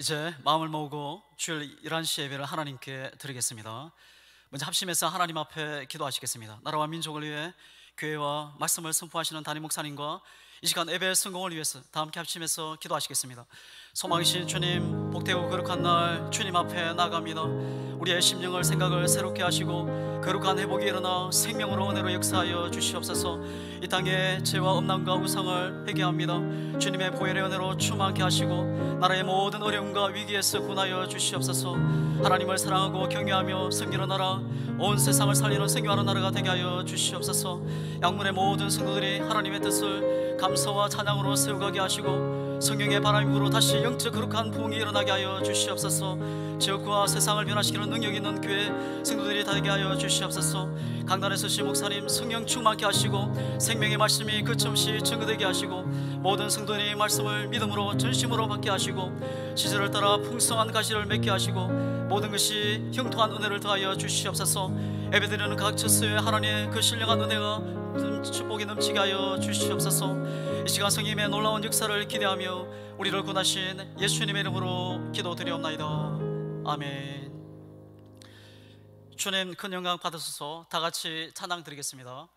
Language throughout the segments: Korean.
이제 마음을 모으고 주일 11시 예배를 하나님께 드리겠습니다. 먼저 합심해서 하나님 앞에 기도하시겠습니다. 나라와 민족을 위해 교회와 말씀을 선포하시는 담임 목사님과 이 시간 예배의 성공을 위해서 다 함께 합심해서 기도하시겠습니다. 소망이신 주님, 복되고 거룩한 날 주님 앞에 나갑니다. 우리의 심령을 생각을 새롭게 하시고 거룩한 회복이 일어나 생명으로 은혜로 역사하여 주시옵소서. 이 땅에 죄와 음란과 우상을 회개합니다. 주님의 보혈의 은혜로 충만케 하시고 나라의 모든 어려움과 위기에서 구원하여 주시옵소서. 하나님을 사랑하고 경외하며 섬기는 나라, 온 세상을 살리는 생명하는 나라가 되게 하여 주시옵소서. 양문의 모든 성도들이 하나님의 뜻을 감사와 찬양으로 세워가게 하시고 성령의 바람이 불어 다시 영적 거룩한 부흥이 일어나게 하여 주시옵소서. 지역과 세상을 변화시키는 능력 있는 교회 성도들이 되게 하여 주시옵소서. 강단에 서신 목사님 성령 충만케 하시고 생명의 말씀이 그침없이 증거되게 하시고 모든 성도들이 말씀을 믿음으로 전심으로 받게 하시고 시절을 따라 풍성한 가시를 맺게 하시고 모든 것이 형통한 은혜를 더하여 주시옵소서. 예배드리는 각 처소에 하나님의 그 신령한 은혜가 축복이 넘치게 하여 주시옵소서. 이 시간 성님의 놀라운 역사를 기대하며 우리를 구원하신 예수님의 이름으로 기도드리옵나이다. 아멘. 주님 큰 영광 받으소서. 다 같이 찬양 드리겠습니다.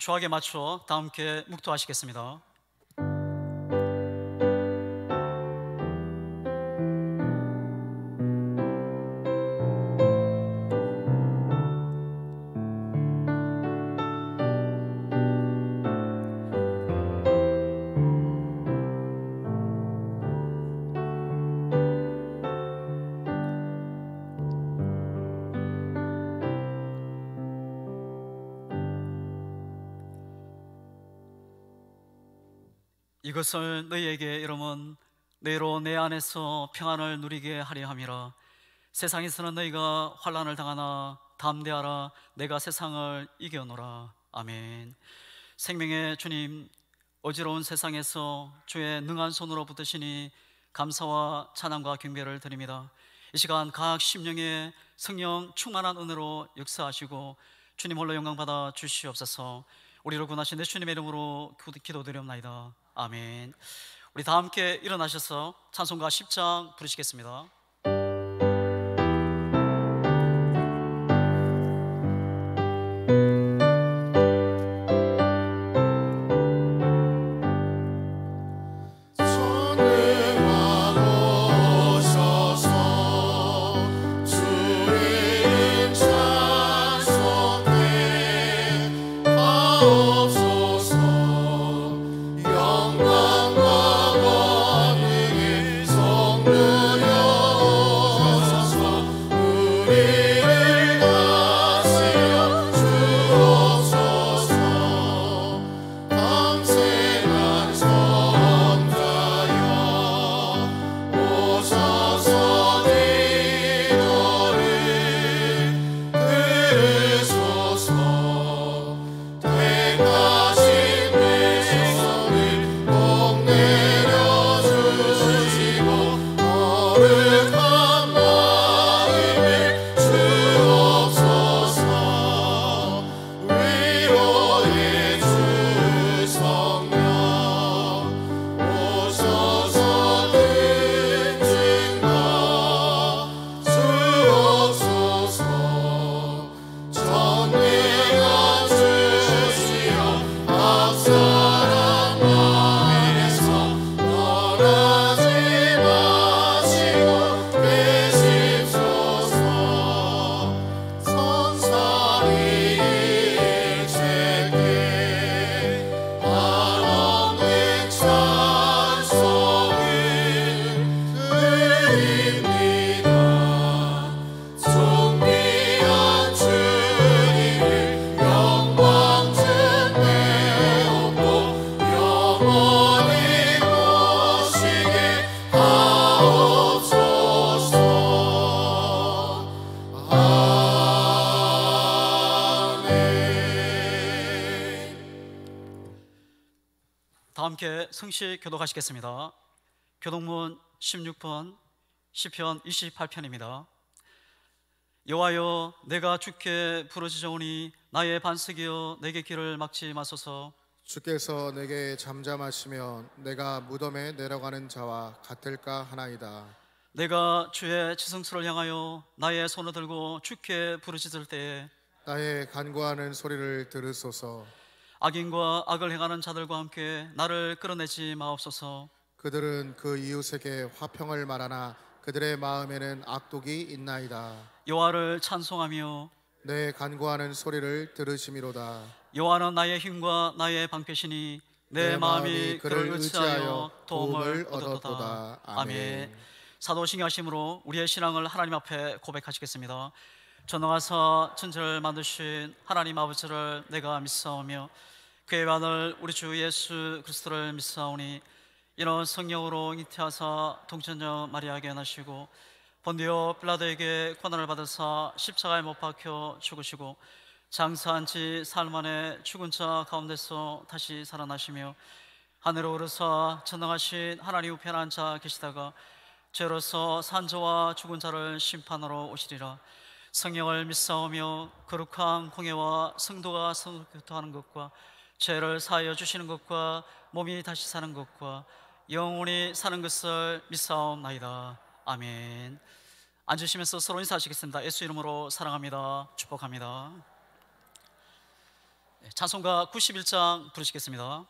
조학에 맞춰 다 함께 묵도하시겠습니다. 이것을 너희에게 이름은 너희로 내 안에서 평안을 누리게 하려 함이라. 세상에서는 너희가 환난을 당하나 담대하라, 내가 세상을 이겨노라. 아멘. 생명의 주님, 어지러운 세상에서 주의 능한 손으로 붙드시니 감사와 찬양과 경배를 드립니다. 이 시간 각 심령에 성령 충만한 은혜로 역사하시고 주님 홀로 영광 받아 주시옵소서. 우리를 구원하신 내 주님의 이름으로 기도드리옵나이다. 아멘. 우리 다 함께 일어나셔서 찬송가 10장 부르시겠습니다. 영광과 권능이 성부여 다 함께 성시 교독하시겠습니다. 교독문 16번 시편 28편입니다. 여호와여, 내가 주께 부르짖으오니 나의 반석이여 내게 길을 막지 마소서. 주께서 내게 잠잠하시면 내가 무덤에 내려가는 자와 같을까 하나이다. 내가 주의 지성소를 향하여 나의 손을 들고 주께 부르짖을 때에 나의 간구하는 소리를 들으소서. 악인과 악을 행하는 자들과 함께 나를 끌어내지 마옵소서. 그들은 그 이웃에게 화평을 말하나 그들의 마음에는 악독이 있나이다. 여호와를 찬송하며 내 간구하는 소리를 들으심이로다. 여호와는 나의 힘과 나의 방패시니 내 마음이 그를 의지하여 도움을 얻었도다. 아멘. 사도신경하심으로 우리의 신앙을 하나님 앞에 고백하시겠습니다. 전능하사 천지를 만드신 하나님 아버지를 내가 믿사오며 그의 아들 우리 주 예수 그리스도를 믿사오니 이는 성령으로 잉태하사 동천녀 마리아에게 나시고 본디오 빌라도에게 고난을 받으사 십자가에 못 박혀 죽으시고 장사한 지 사흘 만에 죽은 자 가운데서 다시 살아나시며 하늘로 오르사 전능하신 하나님 우편에 앉아 계시다가 죄로서 산 자와 죽은 자를 심판하러 오시리라. 성령을 믿사오며 거룩한 공예와 성도가 성교토하는 것과 죄를 사하여 주시는 것과 몸이 다시 사는 것과 영원히 사는 것을 믿사옵나이다. 아멘. 앉으시면서 서로 인사하시겠습니다. 예수 이름으로 사랑합니다. 축복합니다. 찬송가 91장 부르시겠습니다.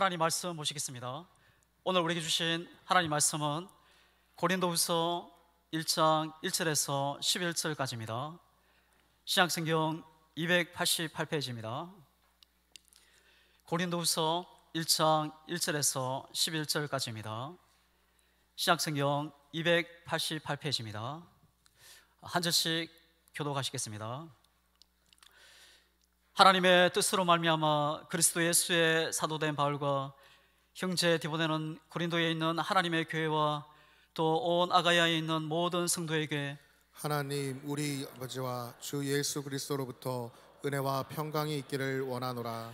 하나님 말씀 보시겠습니다. 오늘 우리에게 주신 하나님 말씀은 고린도후서 1장 1절에서 11절까지입니다. 신약성경 288페이지입니다. 고린도후서 1장 1절에서 11절까지입니다. 신약성경 288페이지입니다. 한 절씩 교독하시겠습니다. 하나님의 뜻으로 말미암아 그리스도 예수의 사도된 바울과 형제 디모데는 고린도에 있는 하나님의 교회와 또 온 아가야에 있는 모든 성도에게 하나님 우리 아버지와 주 예수 그리스도로부터 은혜와 평강이 있기를 원하노라.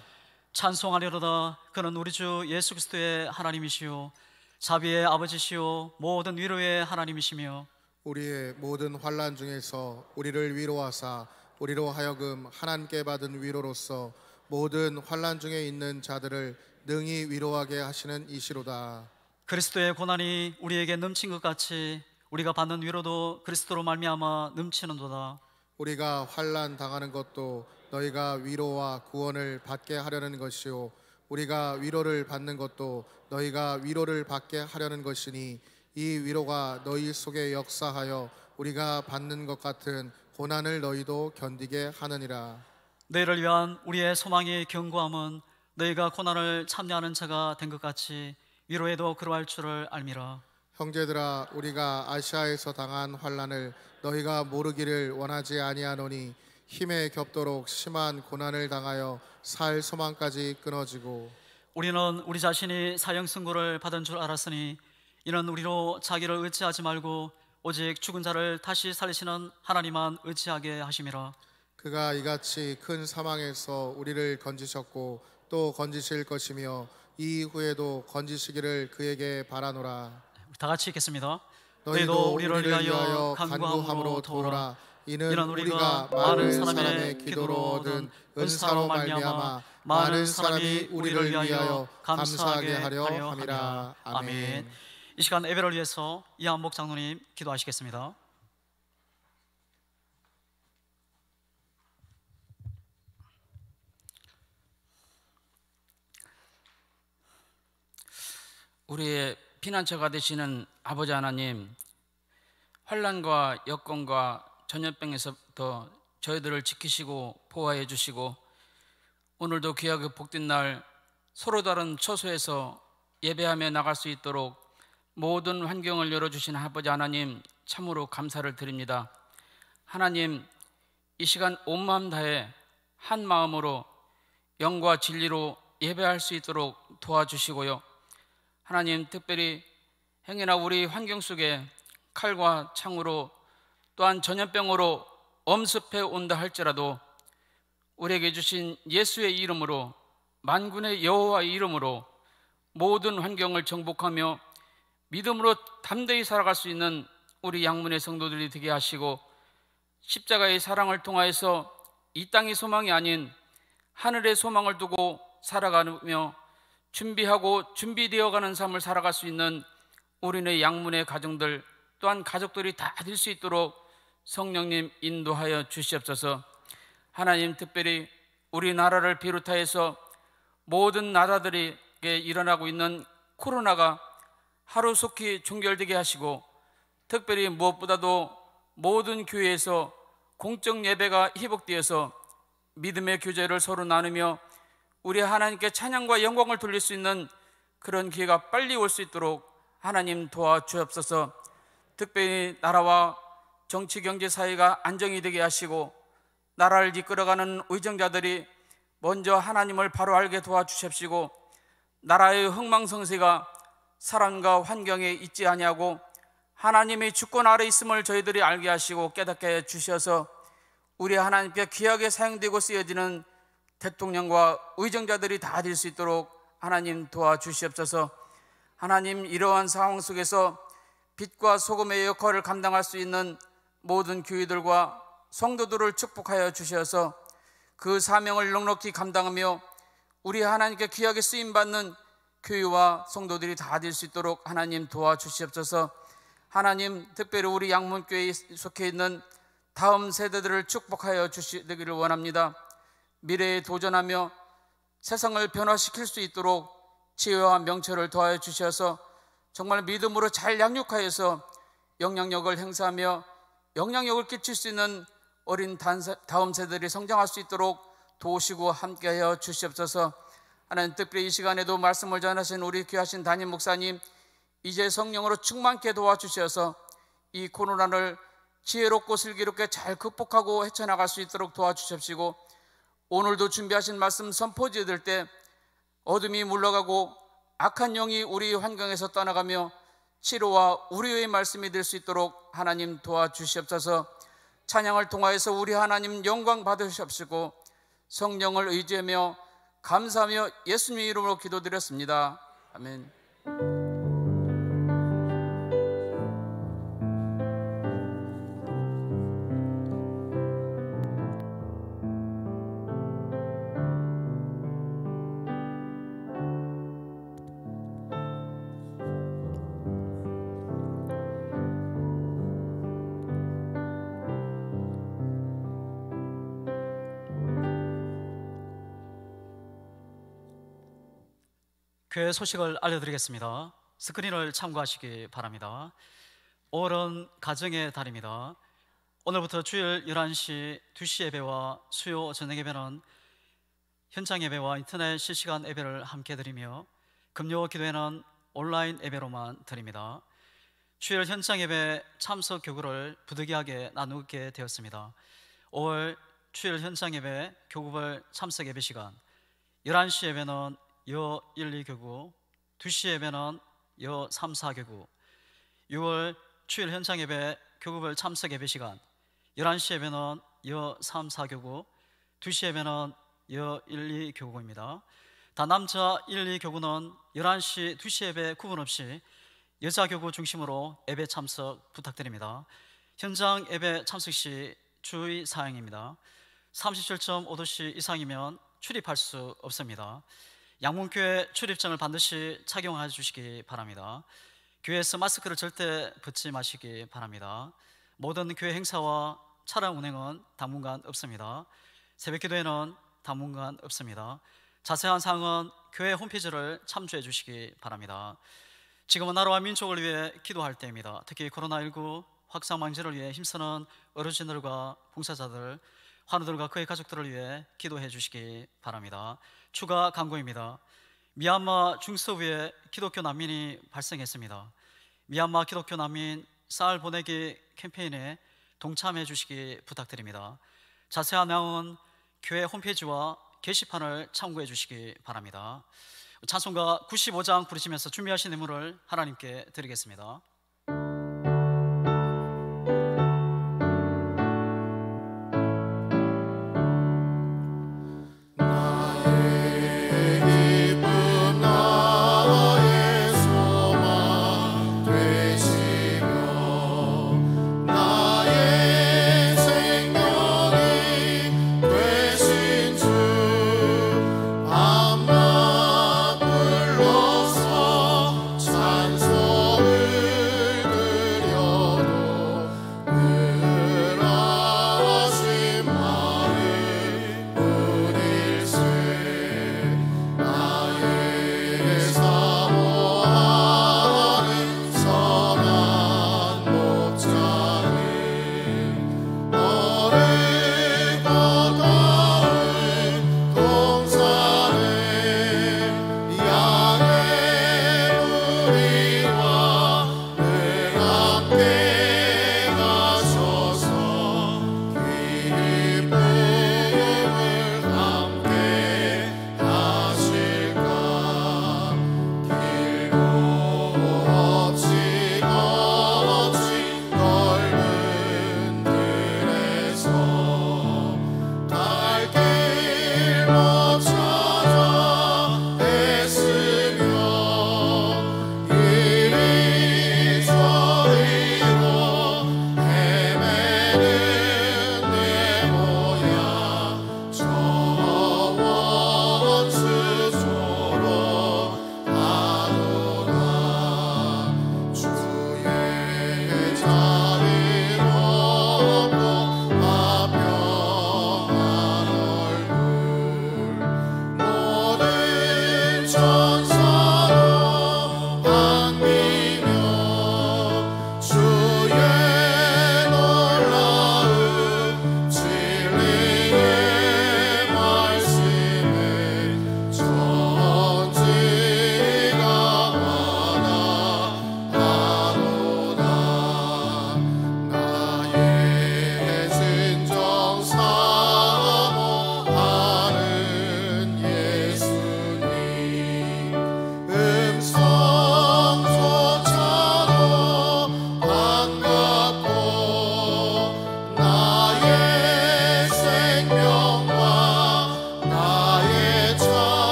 찬송하리로다. 그는 우리 주 예수 그리스도의 하나님이시요 자비의 아버지시요 모든 위로의 하나님이시며 우리의 모든 환난 중에서 우리를 위로하사 우리로 하여금 하나님께 받은 위로로서 모든 환난 중에 있는 자들을 능히 위로하게 하시는 이시로다. 그리스도의 고난이 우리에게 넘친 것 같이 우리가 받는 위로도 그리스도로 말미암아 넘치는도다. 우리가 환난 당하는 것도 너희가 위로와 구원을 받게 하려는 것이요 우리가 위로를 받는 것도 너희가 위로를 받게 하려는 것이니 이 위로가 너희 속에 역사하여 우리가 받는 것 같은 고난을 너희도 견디게 하느니라. 너희를 위한 우리의 소망의 견고함은 너희가 고난을 참여하는 자가 된 것 같이 위로에도 그러할 줄을 알미라. 형제들아 우리가 아시아에서 당한 환난을 너희가 모르기를 원하지 아니하노니 힘에 겹도록 심한 고난을 당하여 살 소망까지 끊어지고 우리는 우리 자신이 사형 선고를 받은 줄 알았으니 이는 우리로 자기를 의지하지 말고 오직 죽은 자를 다시 살리시는 하나님만 의지하게 하심이라. 그가 이같이 큰 사망에서 우리를 건지셨고 또 건지실 것이며 이후에도 건지시기를 그에게 바라노라. 다 같이 읽겠습니다. 너희도 우리를 위하여 간구함으로 도우라. 이는 우리가 많은 사람의 기도로 얻은 은사로 말미암아 많은 사람이 우리를 위하여 감사하게 하려 함이라. 아멘. 이 시간 예배를 위해서 이한복 장로님 기도하시겠습니다. 우리의 피난처가 되시는 아버지 하나님, 환난과 여건과 전염병에서부터 저희들을 지키시고 보호해 주시고 오늘도 귀하게 복된 날 서로 다른 처소에서 예배하며 나갈 수 있도록 모든 환경을 열어주신 아버지 하나님 참으로 감사를 드립니다. 하나님, 이 시간 온 마음 다해 한 마음으로 영과 진리로 예배할 수 있도록 도와주시고요. 하나님, 특별히 행여나 우리 환경 속에 칼과 창으로 또한 전염병으로 엄습해 온다 할지라도 우리에게 주신 예수의 이름으로 만군의 여호와의 이름으로 모든 환경을 정복하며 믿음으로 담대히 살아갈 수 있는 우리 양문의 성도들이 되게 하시고 십자가의 사랑을 통하여서 이 땅의 소망이 아닌 하늘의 소망을 두고 살아가며 준비하고 준비되어가는 삶을 살아갈 수 있는 우리네 양문의 가정들 또한 가족들이 다 될 수 있도록 성령님 인도하여 주시옵소서. 하나님, 특별히 우리나라를 비롯하여서 모든 나라들에게 일어나고 있는 코로나가 하루속히 종결되게 하시고 특별히 무엇보다도 모든 교회에서 공적 예배가 회복되어서 믿음의 교제를 서로 나누며 우리 하나님께 찬양과 영광을 돌릴 수 있는 그런 기회가 빨리 올 수 있도록 하나님 도와주옵소서. 특별히 나라와 정치, 경제, 사회가 안정이 되게 하시고 나라를 이끌어가는 의정자들이 먼저 하나님을 바로 알게 도와주십시고 나라의 흥망성쇠가 사람과 환경에 있지 아니하고 하나님의 주권 아래 있음을 저희들이 알게 하시고 깨닫게 해 주셔서 우리 하나님께 귀하게 사용되고 쓰여지는 대통령과 의정자들이 다 될 수 있도록 하나님 도와주시옵소서. 하나님, 이러한 상황 속에서 빛과 소금의 역할을 감당할 수 있는 모든 교회들과 성도들을 축복하여 주셔서 그 사명을 넉넉히 감당하며 우리 하나님께 귀하게 쓰임받는 교회와 성도들이 다 될 수 있도록 하나님 도와주시옵소서. 하나님, 특별히 우리 양문교회에 속해 있는 다음 세대들을 축복하여 주시기를 원합니다. 미래에 도전하며 세상을 변화시킬 수 있도록 지혜와 명철을 더하여 주셔서 정말 믿음으로 잘 양육하여서 영향력을 행사하며 영향력을 끼칠 수 있는 어린 다음 세대들이 성장할 수 있도록 도우시고 함께하여 주시옵소서. 하나님, 특별히 이 시간에도 말씀을 전하신 우리 귀하신 담임 목사님 이제 성령으로 충만케 도와주셔서 이 코로나를 지혜롭고 슬기롭게 잘 극복하고 헤쳐나갈 수 있도록 도와주십시고 오늘도 준비하신 말씀 선포지 될 때 어둠이 물러가고 악한 영이 우리 환경에서 떠나가며 치료와 우리의 말씀이 될 수 있도록 하나님 도와주시옵소서. 찬양을 통하여서 우리 하나님 영광 받으시옵시고 성령을 의지하며 감사하며 예수님의 이름으로 기도드렸습니다. 아멘. 교회 소식을 알려드리겠습니다. 스크린을 참고하시기 바랍니다. 5월은 가정의 달입니다. 오늘부터 주일 11시 2시 예배와 수요 저녁 예배는 현장 예배와 인터넷 실시간 예배를 함께 드리며 금요 기도회는 온라인 예배로만 드립니다. 주일 현장 예배 참석 교구를 부득이하게 나누게 되었습니다. 5월 주일 현장 예배 교구별 참석 예배 시간 11시 예배는 여 1, 2교구, 2시 예배는 여 3, 4교구, 6월 주일 현장 예배 교구별 참석 예배 시간 11시 예배는 여 3, 4교구, 2시 예배는 여 1, 2교구입니다. 다남자 1, 2교구는 11시 2시 예배 구분 없이 여자 교구 중심으로 예배 참석 부탁드립니다. 현장 예배 참석 시 주의 사항입니다. 37.5도씨 이상이면 출입할 수 없습니다. 양문교회 출입증을 반드시 착용해 주시기 바랍니다. 교회에서 마스크를 절대 벗지 마시기 바랍니다. 모든 교회 행사와 차량 운행은 당분간 없습니다. 새벽기도회는 당분간 없습니다. 자세한 사항은 교회 홈페이지를 참조해 주시기 바랍니다. 지금은 나라와 민족을 위해 기도할 때입니다. 특히 코로나19 확산 방지를 위해 힘쓰는 어르신들과 봉사자들, 환우들과 그의 가족들을 위해 기도해 주시기 바랍니다. 추가 강구입니다. 미얀마 중서부에 기독교 난민이 발생했습니다. 미얀마 기독교 난민 쌀 보내기 캠페인에 동참해 주시기 부탁드립니다. 자세한 내용은 교회 홈페이지와 게시판을 참고해 주시기 바랍니다. 찬송가 95장 부르시면서 준비하신 예물을 하나님께 드리겠습니다. 찬송을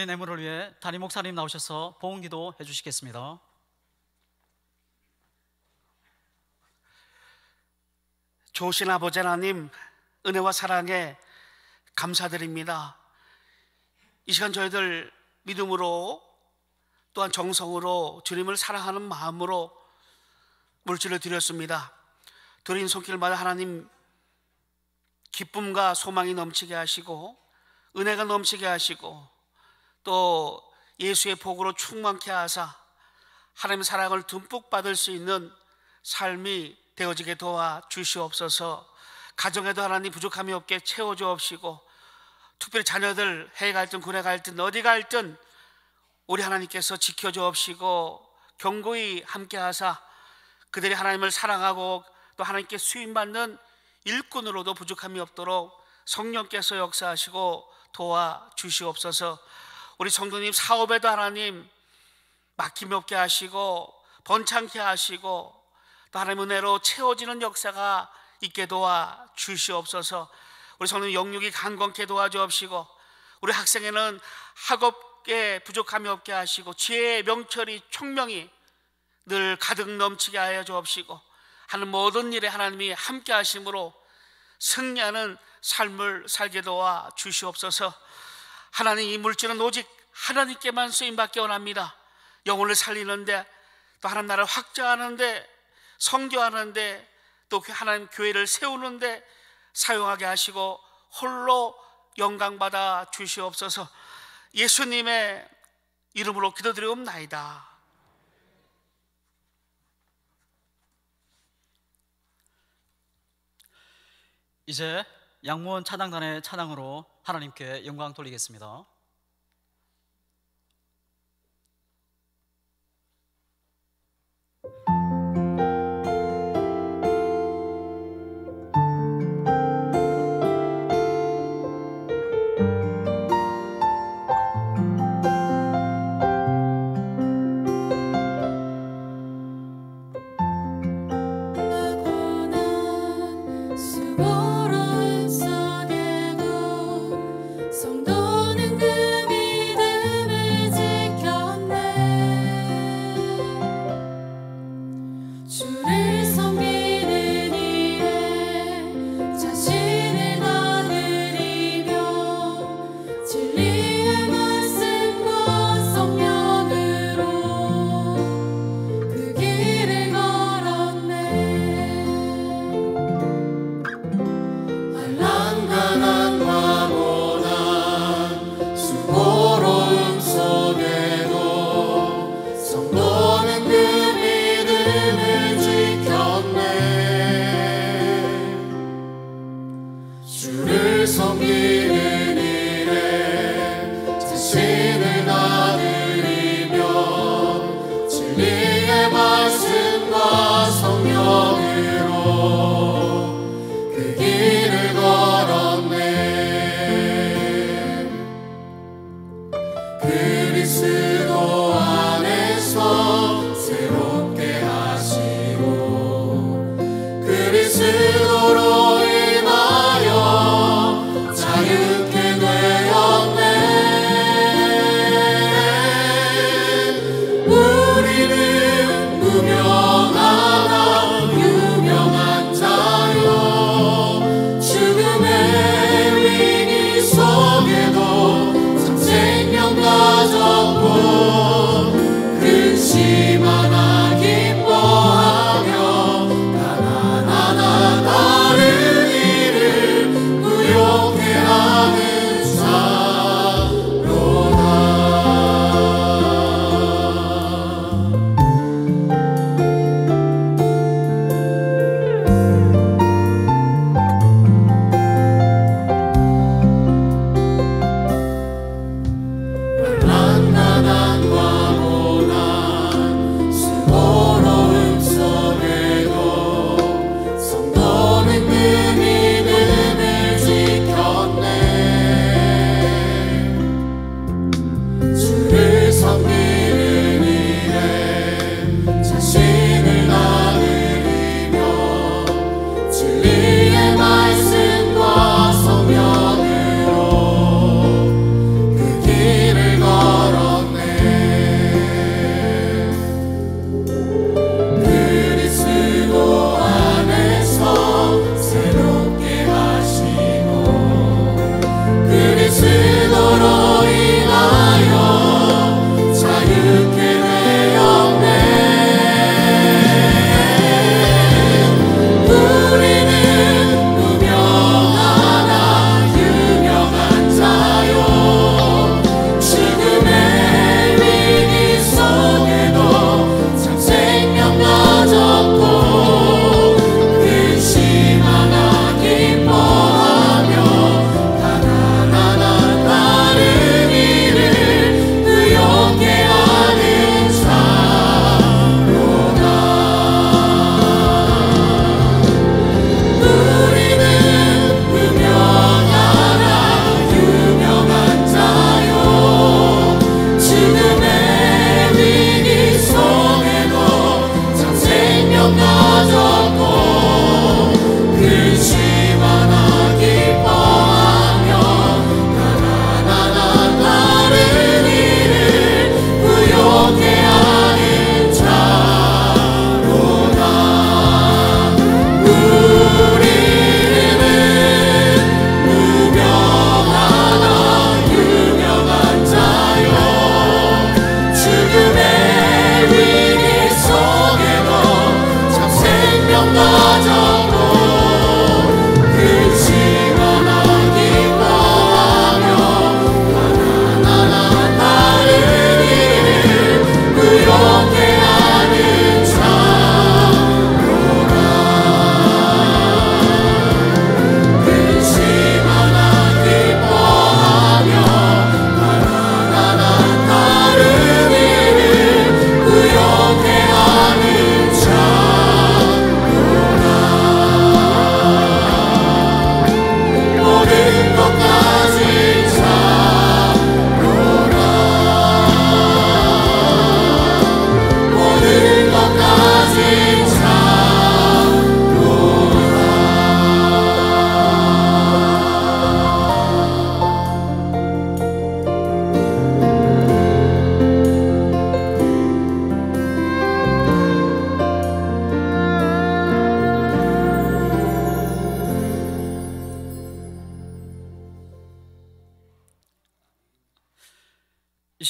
드린 예물을 위해 담임 목사님 나오셔서 봉헌기도 해주시겠습니다. 좋으신 아버지 하나님, 은혜와 사랑에 감사드립니다. 이 시간 저희들 믿음으로 또한 정성으로 주님을 사랑하는 마음으로 물질을 드렸습니다. 드린 손길마다 하나님 기쁨과 소망이 넘치게 하시고 은혜가 넘치게 하시고 또 예수의 복으로 충만케 하사 하나님의 사랑을 듬뿍 받을 수 있는 삶이 되어지게 도와 주시옵소서. 가정에도 하나님 부족함이 없게 채워주옵시고 특별히 자녀들 해외 갈든 군에 갈든 어디 갈든 우리 하나님께서 지켜주옵시고 견고히 함께 하사 그들이 하나님을 사랑하고 또 하나님께 수임받는 일꾼으로도 부족함이 없도록 성령께서 역사하시고 도와주시옵소서. 우리 성도님 사업에도 하나님 막힘이 없게 하시고 번창케 하시고 또 하나님 은혜로 채워지는 역사가 있게 도와주시옵소서. 우리 성도님 영육이 강건케 도와주옵시고 우리 학생에는 학업에 부족함이 없게 하시고 지혜의 명철이 총명이 늘 가득 넘치게 하여 주옵시고 하는 모든 일에 하나님이 함께 하심으로 승리하는 삶을 살게 도와 주시옵소서. 하나님, 이 물질은 오직 하나님께만 쓰임받기 원합니다. 영혼을 살리는데 또 하나님 나라를 확장하는데 성교하는데 또 하나님 교회를 세우는데 사용하게 하시고 홀로 영광받아 주시옵소서. 예수님의 이름으로 기도드리옵나이다. 이제 양무원 찬양단의 찬양으로 하나님께 영광 돌리겠습니다.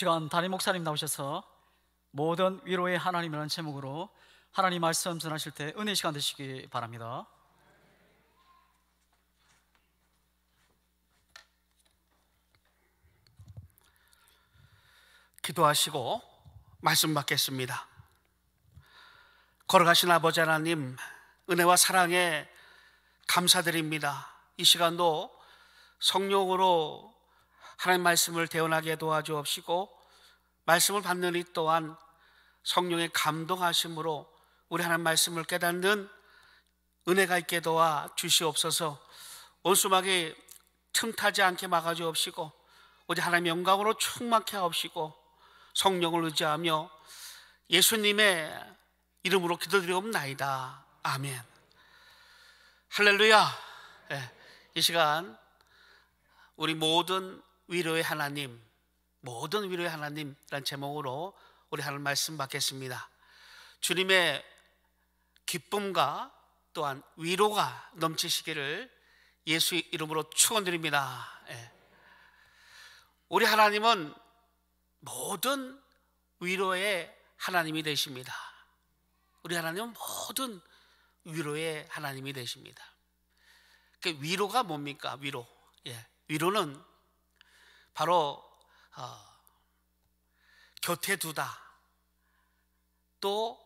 시간 담임 목사님 나오셔서 모든 위로의 하나님이라는 제목으로 하나님 말씀 전하실 때 은혜 시간 되시기 바랍니다. 기도하시고 말씀 받겠습니다. 걸어가신 아버지 하나님, 은혜와 사랑에 감사드립니다. 이 시간도 성령으로 하나님 말씀을 대언하게 도와주옵시고, 말씀을 받는 이 또한 성령의 감동하심으로 우리 하나님 말씀을 깨닫는 은혜가 있게 도와 주시옵소서. 온수막이 틈타지 않게 막아주옵시고, 오직 하나님의 영광으로 충만케 하옵시고, 성령을 의지하며 예수님의 이름으로 기도드리옵나이다. 아멘. 할렐루야. 이 시간 우리 모든 위로의 하나님, 모든 위로의 하나님이라는 제목으로 우리 하나님 말씀 받겠습니다. 주님의 기쁨과 또한 위로가 넘치시기를 예수 이름으로 축원드립니다. 우리 하나님은 모든 위로의 하나님이 되십니다. 우리 하나님은 모든 위로의 하나님이 되십니다. 그 위로가 뭡니까? 위로. 위로는 바로 곁에 두다, 또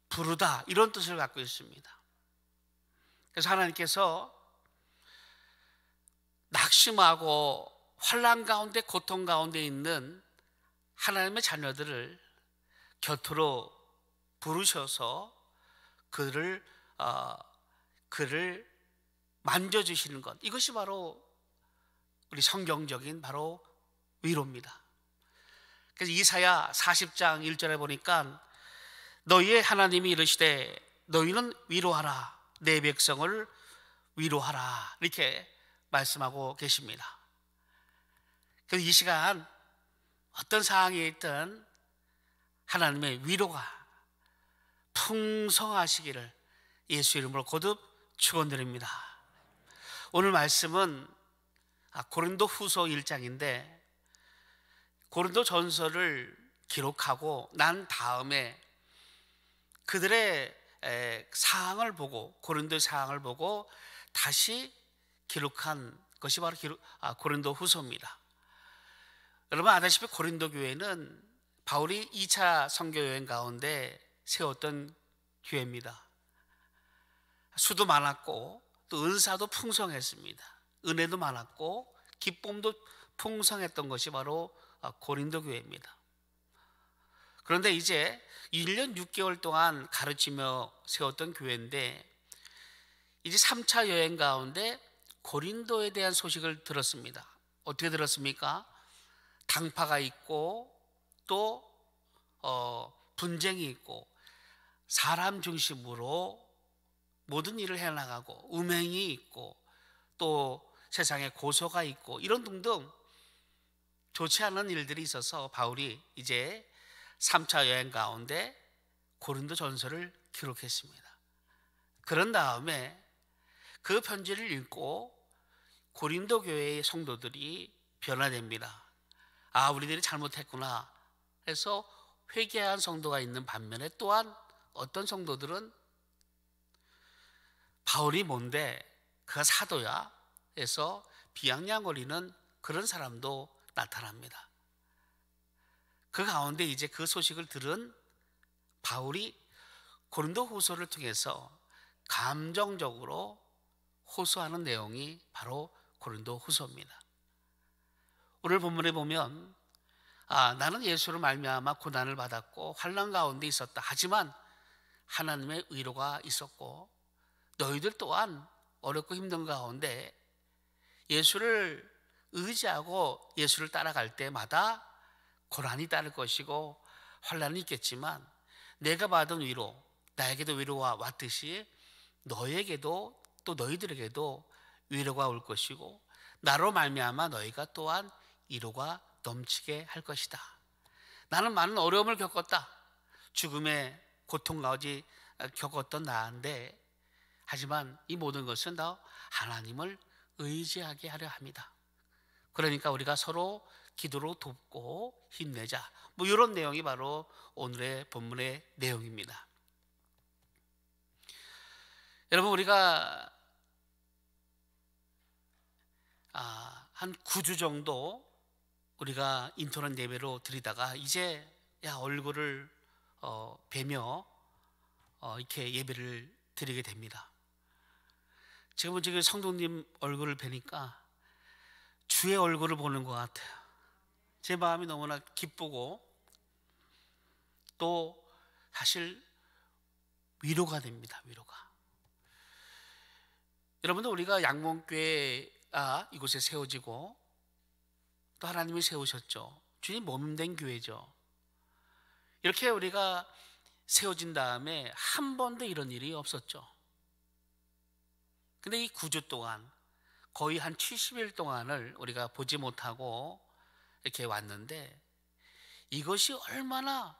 부르다, 이런 뜻을 갖고 있습니다. 그래서 하나님께서 낙심하고 환난 가운데, 고통 가운데 있는 하나님의 자녀들을 곁으로 부르셔서 그를 만져주시는 것, 이것이 바로 우리 성경적인 바로 위로입니다. 그래서 이사야 40장 1절에 보니까 너희의 하나님이 이르시되 너희는 위로하라, 내 백성을 위로하라, 이렇게 말씀하고 계십니다. 그래서 이 시간 어떤 상황에 있든 하나님의 위로가 풍성하시기를 예수 이름으로 거듭 축원드립니다. 오늘 말씀은 고린도 후서 1장인데, 고린도 전서를 기록하고 난 다음에 그들의 상황을 보고, 고린도의 상황을 보고 다시 기록한 것이 바로 고린도 후서입니다. 여러분 아다시피 고린도 교회는 바울이 2차 선교 여행 가운데 세웠던 교회입니다. 수도 많았고 또 은사도 풍성했습니다. 은혜도 많았고 기쁨도 풍성했던 것이 바로 고린도 교회입니다. 그런데 이제 1년 6개월 동안 가르치며 세웠던 교회인데, 이제 3차 여행 가운데 고린도에 대한 소식을 들었습니다. 어떻게 들었습니까? 당파가 있고 또 분쟁이 있고 사람 중심으로 모든 일을 해나가고 음행이 있고 또 세상에 고소가 있고 이런 등등 좋지 않은 일들이 있어서 바울이 이제 3차 여행 가운데 고린도 전서를 기록했습니다. 그런 다음에 그 편지를 읽고 고린도 교회의 성도들이 변화됩니다. 아, 우리들이 잘못했구나 해서 회개한 성도가 있는 반면에, 또한 어떤 성도들은 바울이 뭔데 그가 사도야 해서 비아냥거리는 그런 사람도 나타납니다. 그 가운데 이제 그 소식을 들은 바울이 고린도 후서를 통해서 감정적으로 호소하는 내용이 바로 고린도 후서입니다. 오늘 본문에 보면 나는 예수로 말미암아 고난을 받았고 환난 가운데 있었다. 하지만 하나님의 의로가 있었고 너희들 또한 어렵고 힘든 가운데 예수를 의지하고 예수를 따라갈 때마다 고난이 따를 것이고 환난이 있겠지만 내가 받은 위로, 나에게도 위로가 왔듯이 너에게도 또 너희들에게도 위로가 올 것이고 나로 말미암아 너희가 또한 위로가 넘치게 할 것이다. 나는 많은 어려움을 겪었다. 죽음의 고통까지 겪었던 나인데, 하지만 이 모든 것은 다 하나님을 의지하게 하려 합니다. 그러니까 우리가 서로 기도로 돕고 힘내자. 뭐 이런 내용이 바로 오늘의 본문의 내용입니다. 여러분, 우리가 한 9주 정도 우리가 인터넷 예배로 드리다가 이제 얼굴을 뵈며 이렇게 예배를 드리게 됩니다. 지금은 성도님 얼굴을 뵈니까 주의 얼굴을 보는 것 같아요. 제 마음이 너무나 기쁘고 또 사실 위로가 됩니다. 위로가. 여러분들, 우리가 양몬교회가 이곳에 세워지고 또 하나님이 세우셨죠. 주님 몸된 교회죠. 이렇게 우리가 세워진 다음에 한 번도 이런 일이 없었죠. 근데 이 9주 동안 거의 한 70일 동안을 우리가 보지 못하고 이렇게 왔는데 이것이 얼마나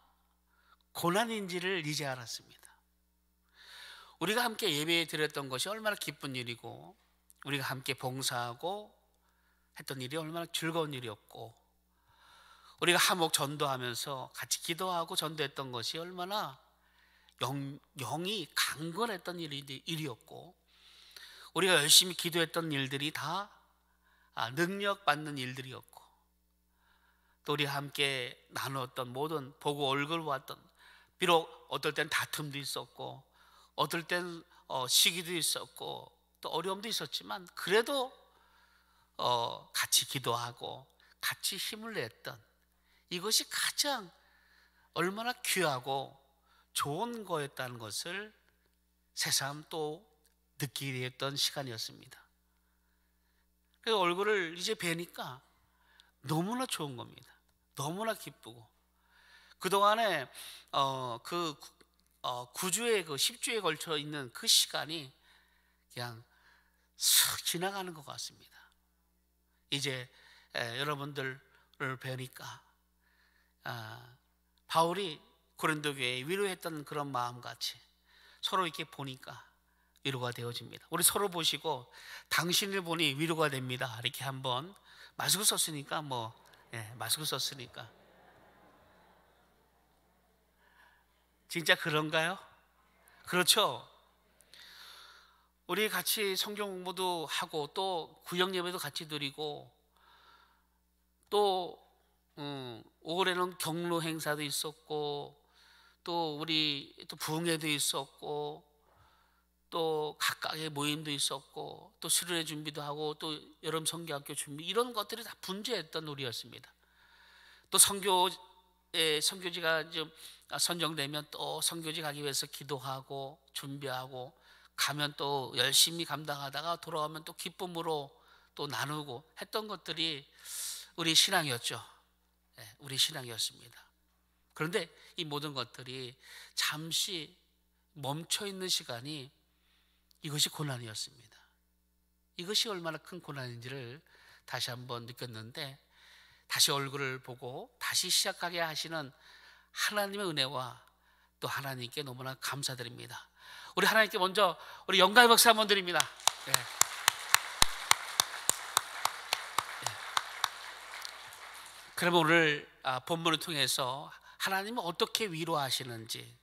고난인지를 이제 알았습니다. 우리가 함께 예배 드렸던 것이 얼마나 기쁜 일이고, 우리가 함께 봉사하고 했던 일이 얼마나 즐거운 일이었고, 우리가 화목 전도하면서 같이 기도하고 전도했던 것이 얼마나 영이 강건했던 일이었고, 우리가 열심히 기도했던 일들이 다 능력받는 일들이었고, 또 우리가 함께 나누었던 모든, 보고 얼굴 보았던, 비록 어떨 땐 다툼도 있었고 어떨 땐 시기도 있었고 또 어려움도 있었지만 그래도 같이 기도하고 같이 힘을 냈던 이것이 가장 얼마나 귀하고 좋은 거였다는 것을 새삼 또 느끼게 됐던 시간이었습니다. 그 얼굴을 이제 뵈니까 너무나 좋은 겁니다. 너무나 기쁘고, 그동안에 9주에 10주에 걸쳐 있는 그 시간이 그냥 슥 지나가는 것 같습니다. 이제 여러분들을 뵈니까 바울이 고린도 교회에 위로했던 그런 마음같이 서로 이렇게 보니까 위로가 되어집니다. 우리 서로 보시고 당신을 보니 위로가 됩니다. 이렇게 한번 마스크 썼으니까 마스크 썼으니까 진짜 그런가요? 그렇죠. 우리 같이 성경 공부도 하고 또 구역 예배도 같이 드리고 또 5월에는 경로 행사도 있었고 또 우리 또 부흥회도 있었고 또 각각의 모임도 있었고 또 수련회 준비도 하고 또 여름 선교학교 준비, 이런 것들이 다 분주했던 우리였습니다. 또 선교지가 좀 선정되면 또 선교지 가기 위해서 기도하고 준비하고 가면 또 열심히 감당하다가 돌아오면 또 기쁨으로 또 나누고 했던 것들이 우리 신앙이었죠. 우리 신앙이었습니다. 그런데 이 모든 것들이 잠시 멈춰 있는 시간이 이것이 고난이었습니다. 이것이 얼마나 큰 고난인지를 다시 한번 느꼈는데, 다시 얼굴을 보고 다시 시작하게 하시는 하나님의 은혜와 또 하나님께 너무나 감사드립니다. 우리 하나님께 먼저 우리 영광의 박수 한번 드립니다. 네. 그러면 오늘 본문을 통해서 하나님은 어떻게 위로하시는지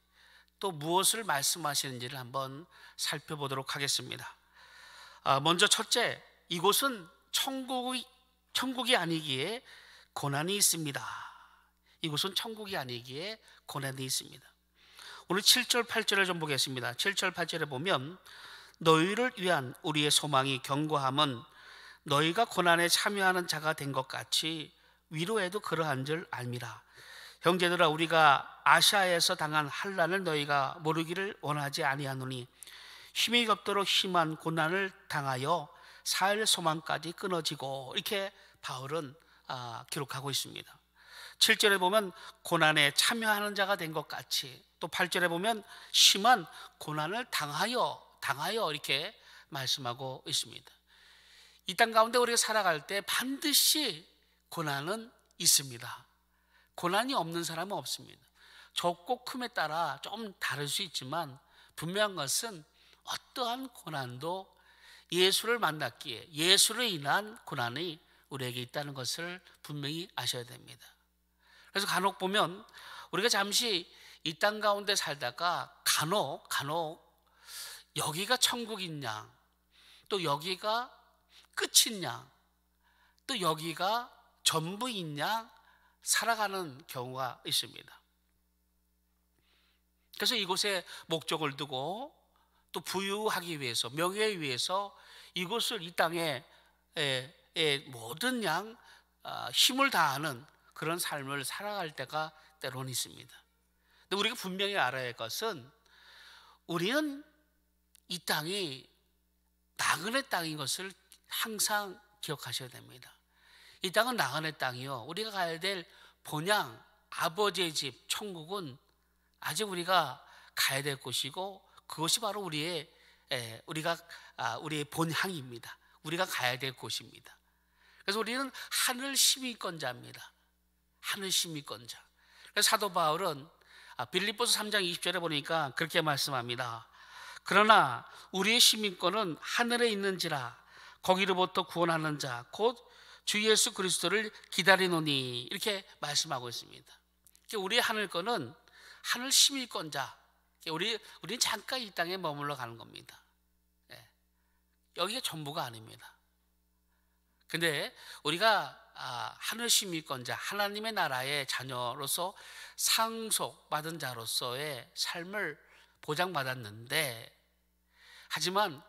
또 무엇을 말씀하시는지를 한번 살펴보도록 하겠습니다. 먼저 첫째, 이곳은 천국이 아니기에 고난이 있습니다. 이곳은 천국이 아니기에 고난이 있습니다. 오늘 7절 8절을 좀 보겠습니다. 7절 8절에 보면 너희를 위한 우리의 소망이 견고함은 너희가 고난에 참여하는 자가 된 것 같이 위로에도 그러한 줄 알미라. 형제들아, 우리가 아시아에서 당한 환난을 너희가 모르기를 원하지 아니하노니 힘이 겹도록 심한 고난을 당하여 살 소망까지 끊어지고, 이렇게 바울은 기록하고 있습니다. 7절에 보면 고난에 참여하는 자가 된 것 같이, 또 8절에 보면 심한 고난을 당하여 이렇게 말씀하고 있습니다. 이 땅 가운데 우리가 살아갈 때 반드시 고난은 있습니다. 고난이 없는 사람은 없습니다. 적고 큼에 따라 좀 다를 수 있지만 분명한 것은 어떠한 고난도 예수를 만났기에 예수로 인한 고난이 우리에게 있다는 것을 분명히 아셔야 됩니다. 그래서 간혹 보면 우리가 잠시 이 땅 가운데 살다가 간혹 여기가 천국인 양, 또 여기가 끝인 양, 또 여기가 전부인 양 살아가는 경우가 있습니다. 그래서 이곳에 목적을 두고 또 부유하기 위해서, 명예에 위해서 이곳을, 이 땅에 모든 양 힘을 다하는 그런 삶을 살아갈 때가 때로는 있습니다. 근데 우리가 분명히 알아야 할 것은, 우리는 이 땅이 나그네 땅인 것을 항상 기억하셔야 됩니다. 이 땅은 나그네 땅이요, 우리가 가야 될 본향, 아버지의 집 천국은 아직 우리가 가야 될 곳이고, 그것이 바로 우리의 본향입니다. 우리가 가야 될 곳입니다. 그래서 우리는 하늘 시민권자입니다. 하늘 시민권자. 그래서 사도 바울은 빌립보서 3장 20절에 보니까 그렇게 말씀합니다. 그러나 우리의 시민권은 하늘에 있는지라 거기로부터 구원하는 자 곧 주 예수 그리스도를 기다리노니, 이렇게 말씀하고 있습니다. 우리의 하늘권은 하늘 시민권자, 우리는 잠깐 이 땅에 머물러 가는 겁니다. 여기가 전부가 아닙니다. 근데 우리가 하늘 시민권자, 하나님의 나라의 자녀로서 상속받은 자로서의 삶을 보장받았는데, 하지만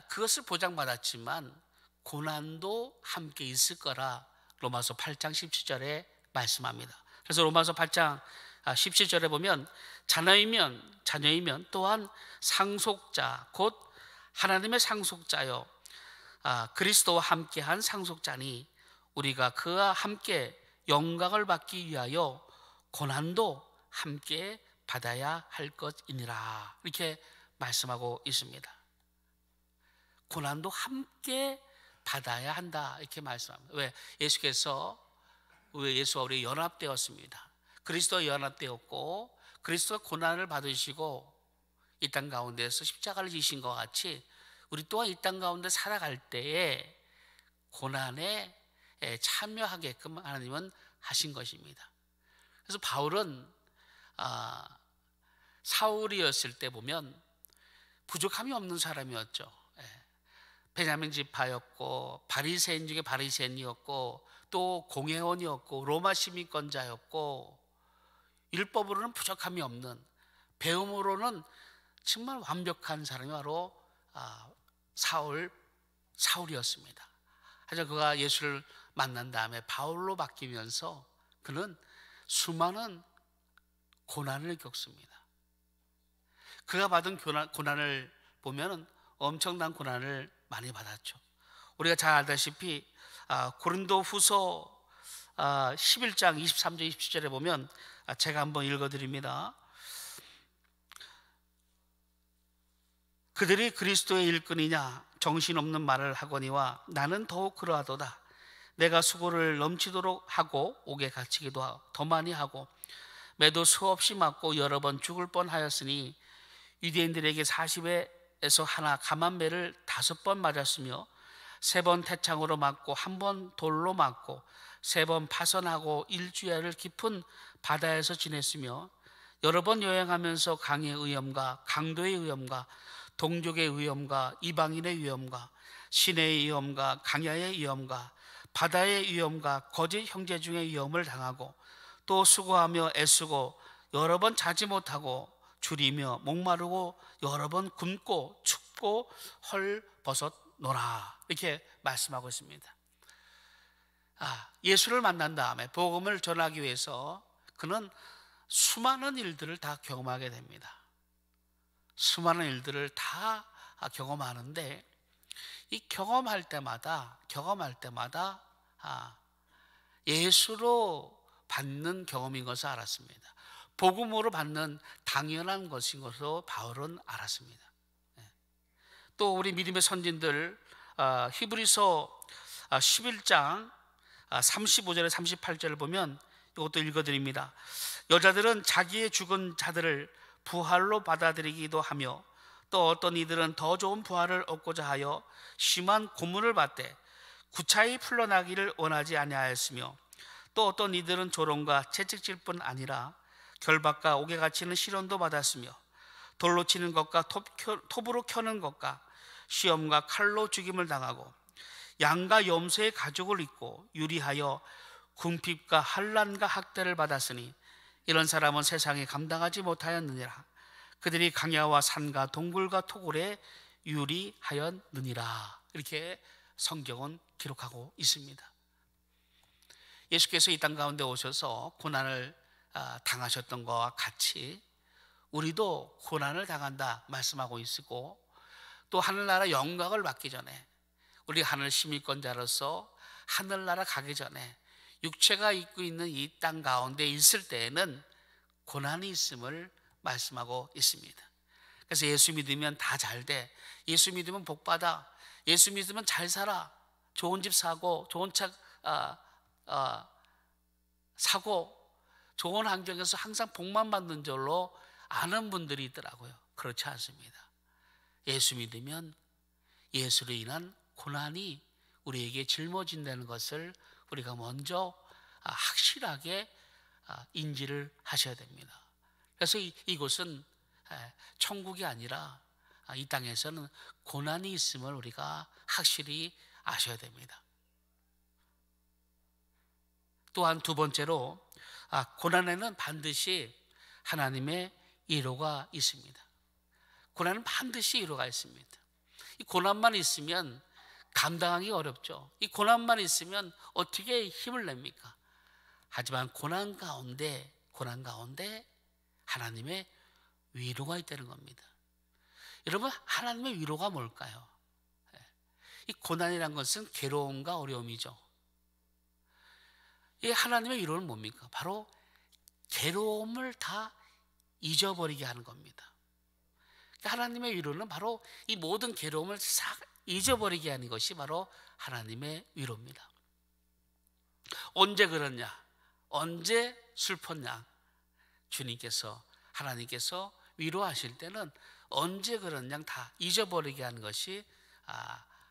그것을 보장받았지만 고난도 함께 있을 거라 로마서 8장 17절에 말씀합니다. 그래서 로마서 8장 17절에 보면 자녀이면 또한 상속자 곧 하나님의 상속자요 그리스도와 함께한 상속자니 우리가 그와 함께 영광을 받기 위하여 고난도 함께 받아야 할 것이니라, 이렇게 말씀하고 있습니다. 고난도 함께 받아야 한다, 이렇게 말씀합니다. 왜? 예수와 우리 연합되었습니다. 그리스도와 연합되었고, 그리스도가 고난을 받으시고 이 땅 가운데서 십자가를 지신 것 같이 우리 또한 이 땅 가운데 살아갈 때에 고난에 참여하게끔 하나님은 하신 것입니다. 그래서 바울은 사울이었을 때 보면 부족함이 없는 사람이었죠. 베냐민 지파였고, 바리새인 중에 바리새인이었고, 또 공회원이었고, 로마 시민권자였고, 율법으로는 부족함이 없는, 배움으로는 정말 완벽한 사람이 바로 사울이었습니다. 하지만 그가 예수를 만난 다음에 바울로 바뀌면서 그는 수많은 고난을 겪습니다. 그가 받은 고난을 보면 엄청난 고난을 많이 받았죠. 우리가 잘 알다시피 고린도후서 11장 23절 27절에 보면 제가 한번 읽어드립니다. 그들이 그리스도의 일꾼이냐 정신없는 말을 하거니와 나는 더욱 그러하도다. 내가 수고를 넘치도록 하고 옥에 갇히기도 더 많이 하고 매도 수없이 맞고 여러 번 죽을 뻔하였으니 유대인들에게 40에서 하나 감한 매를 5번 맞았으며 3번 태창으로 맞고 1번 돌로 맞고 3번 파선하고 일주일을 깊은 바다에서 지냈으며 여러 번 여행하면서 강의 위험과 강도의 위험과 동족의 위험과 이방인의 위험과 시내의 위험과 강야의 위험과 바다의 위험과 거짓 형제 중의 위험을 당하고 또 수고하며 애쓰고 여러 번 자지 못하고 줄이며 목마르고 여러 번 굶고 춥고 헐벗었노라, 이렇게 말씀하고 있습니다. 예수를 만난 다음에 복음을 전하기 위해서 그는 수많은 일들을 다 경험하게 됩니다. 수많은 일들을 다 경험하는데 이 경험할 때마다 예수로 받는 경험인 것을 알았습니다. 복음으로 받는 당연한 것인 것으로 바울은 알았습니다. 또 우리 믿음의 선진들 히브리서 11장 35절에 38절을 보면 이것도 읽어드립니다. 여자들은 자기의 죽은 자들을 부활로 받아들이기도 하며 또 어떤 이들은 더 좋은 부활을 얻고자 하여 심한 고문을 받되 구차히 풀려나기를 원하지 아니하였으며 또 어떤 이들은 조롱과 채찍질 뿐 아니라 결박과 옥에 갇히는 시련도 받았으며 돌로 치는 것과 톱으로 켜는 것과 시험과 칼로 죽임을 당하고 양과 염소의 가죽을 입고 유리하여 궁핍과 환난과 학대를 받았으니 이런 사람은 세상에 감당하지 못하였느니라. 그들이 강야와 산과 동굴과 토굴에 유리하였느니라. 이렇게 성경은 기록하고 있습니다. 예수께서 이 땅 가운데 오셔서 고난을 당하셨던 것과 같이 우리도 고난을 당한다 말씀하고 있고, 또 하늘나라 영광을 받기 전에 우리 하늘 시민권자로서 하늘나라 가기 전에 육체가 입고 있는 이 땅 가운데 있을 때에는 고난이 있음을 말씀하고 있습니다. 그래서 예수 믿으면 다 잘 돼, 예수 믿으면 복 받아, 예수 믿으면 잘 살아, 좋은 집 사고 좋은 차 사고 좋은 환경에서 항상 복만 받는 줄로 아는 분들이 있더라고요. 그렇지 않습니다. 예수 믿으면 예수로 인한 고난이 우리에게 짊어진다는 것을 우리가 먼저 확실하게 인지를 하셔야 됩니다. 그래서 이곳은 천국이 아니라 이 땅에서는 고난이 있음을 우리가 확실히 아셔야 됩니다. 또한 두 번째로 고난에는 반드시 하나님의 위로가 있습니다. 고난은 반드시 위로가 있습니다. 이 고난만 있으면 감당하기 어렵죠. 이 고난만 있으면 어떻게 힘을 냅니까? 하지만 고난 가운데 하나님의 위로가 있다는 겁니다. 여러분, 하나님의 위로가 뭘까요? 이 고난이란 것은 괴로움과 어려움이죠. 이 하나님의 위로는 뭡니까? 바로 괴로움을 다 잊어버리게 하는 겁니다. 하나님의 위로는 바로 이 모든 괴로움을 싹 잊어버리게 하는 것이 바로 하나님의 위로입니다. 언제 그러냐? 언제 슬펐냐? 하나님께서 위로하실 때는 언제 그러냐 다 잊어버리게 하는 것이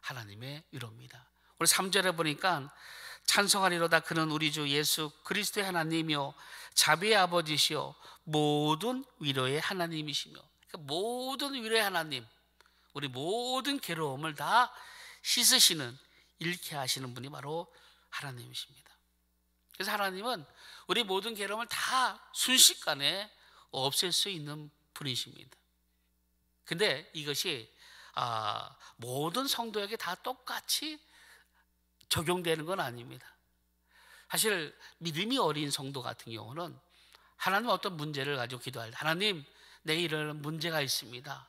하나님의 위로입니다. 우리 3절에 보니까 찬송하리로다 그는 우리 주 예수 그리스도의 하나님이요 자비의 아버지시요 모든 위로의 하나님이시며, 그러니까 모든 위로의 하나님, 우리 모든 괴로움을 다 씻으시는, 잃게 하시는 분이 바로 하나님이십니다. 그래서 하나님은 우리 모든 괴로움을 다 순식간에 없앨 수 있는 분이십니다. 근데 이것이 모든 성도에게 다 똑같이 적용되는 건 아닙니다. 사실 믿음이 어린 성도 같은 경우는 하나님 어떤 문제를 가지고 기도할 때, 하나님 내게 이런 문제가 있습니다,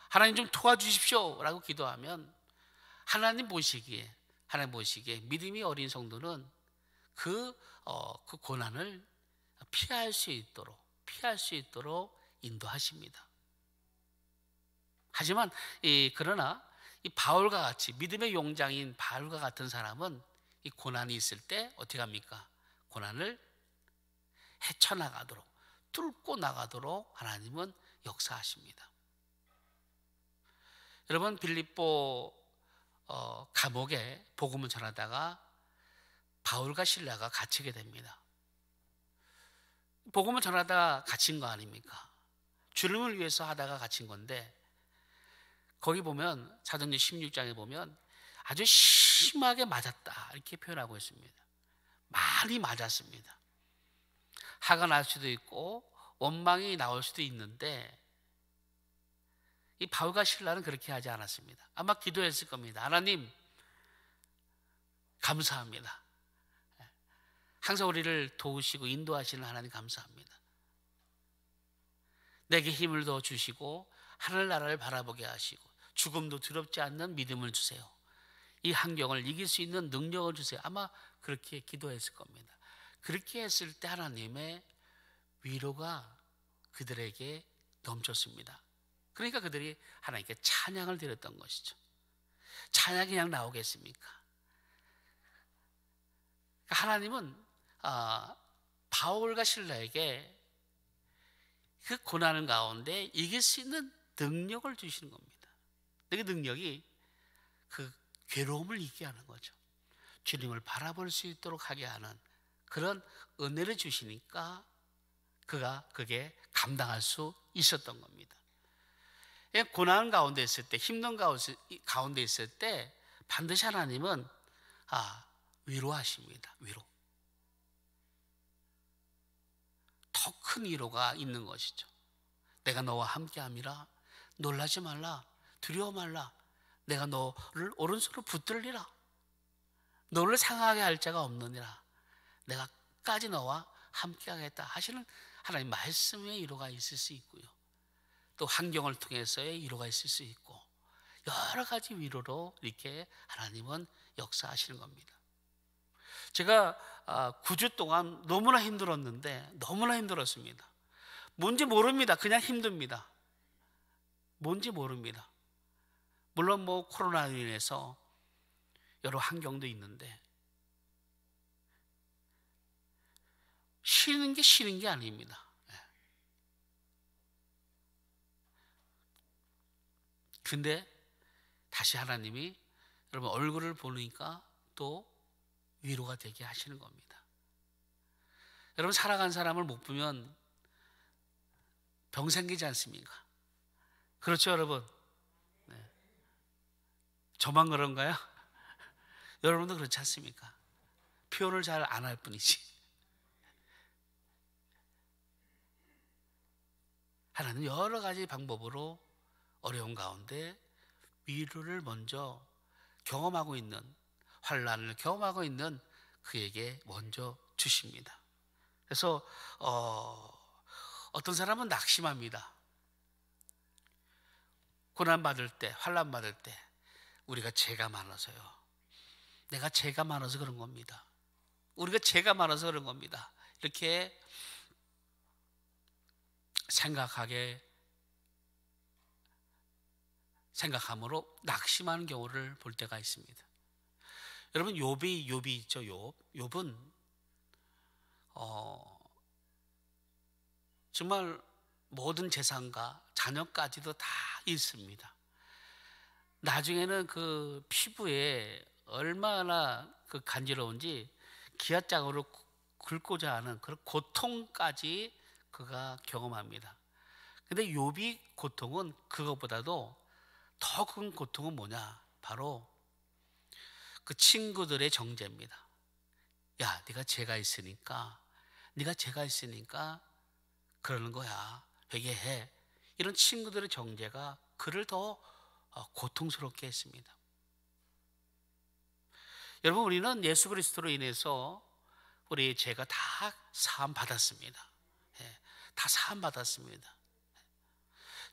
하나님 좀 도와주십시오 라고 기도하면 하나님 보시기에 믿음이 어린 성도는 그 고난을 피할 수 있도록 인도하십니다. 하지만 그러나 이 바울과 같이 믿음의 용장인 바울과 같은 사람은 이 고난이 있을 때 어떻게 합니까? 고난을 헤쳐나가도록, 뚫고 나가도록 하나님은 역사하십니다. 여러분, 빌립보 감옥에 복음을 전하다가 바울과 실라가 갇히게 됩니다. 복음을 전하다가 갇힌 거 아닙니까? 주님을 위해서 하다가 갇힌 건데, 거기 보면 사도행전 16장에 보면 아주 심하게 맞았다 이렇게 표현하고 있습니다. 많이 맞았습니다. 화가 날 수도 있고 원망이 나올 수도 있는데, 이 바울과 실라는 그렇게 하지 않았습니다. 아마 기도했을 겁니다. 하나님 감사합니다. 항상 우리를 도우시고 인도하시는 하나님 감사합니다. 내게 힘을 더 주시고 하늘나라를 바라보게 하시고 죽음도 두렵지 않는 믿음을 주세요. 이 환경을 이길 수 있는 능력을 주세요. 아마 그렇게 기도했을 겁니다. 그렇게 했을 때 하나님의 위로가 그들에게 넘쳤습니다. 그러니까 그들이 하나님께 찬양을 드렸던 것이죠. 찬양이 그냥 나오겠습니까? 하나님은 바울과 실라에게 그 고난 가운데 이길 수 있는 능력을 주시는 겁니다. 그 능력이 그 괴로움을 잊게 하는 거죠. 주님을 바라볼 수 있도록 하게 하는 그런 은혜를 주시니까 그게 감당할 수 있었던 겁니다. 고난 가운데 있을 때, 힘든 가운데 있을 때 반드시 하나님은 위로하십니다. 위로. 더 큰 위로가 있는 것이죠. 내가 너와 함께함이라. 놀라지 말라. 두려워 말라. 내가 너를 오른손으로 붙들리라. 너를 상하게 할 자가 없느니라. 내가 끝까지 너와 함께하겠다 하시는 하나님 말씀의 위로가 있을 수 있고요. 또 환경을 통해서의 위로가 있을 수 있고, 여러 가지 위로로 이렇게 하나님은 역사하시는 겁니다. 제가 9주 동안 너무나 힘들었는데, 너무나 힘들었습니다. 뭔지 모릅니다. 그냥 힘듭니다. 뭔지 모릅니다. 물론 코로나로 인해서 여러 환경도 있는데, 쉬는 게 아닙니다. 근데 다시 하나님이 여러분 얼굴을 보니까 또 위로가 되게 하시는 겁니다. 여러분, 살아간 사람을 못 보면 병 생기지 않습니까? 그렇죠, 여러분? 네. 저만 그런가요? 여러분도 그렇지 않습니까? 표현을 잘 안 할 뿐이지. 하나는 여러 가지 방법으로 어려운 가운데 위로를 먼저 경험하고 있는, 환난을 경험하고 있는 그에게 먼저 주십니다. 그래서 어떤 사람은 낙심합니다. 고난 받을 때, 환난 받을 때 우리가 죄가 많아서요. 내가 죄가 많아서 그런 겁니다. 우리가 죄가 많아서 그런 겁니다. 이렇게 생각함으로 낙심하는 경우를 볼 때가 있습니다. 여러분, 욥이 있죠. 욥은 정말 모든 재산과 자녀까지도 다 잃습니다. 나중에는 그 피부에 얼마나 그 간지러운지 기아장으로 긁고자 하는 그런 고통까지 그가 경험합니다. 근데 욥이 고통은 그것보다도 더 큰 고통은 뭐냐? 바로 그 친구들의 정죄입니다. 야, 네가 죄가 있으니까 그러는 거야. 회개해. 이런 친구들의 정죄가 그를 더 고통스럽게 했습니다. 여러분, 우리는 예수 그리스도로 인해서 우리의 죄가 다 사함 받았습니다. 다 사함 받았습니다.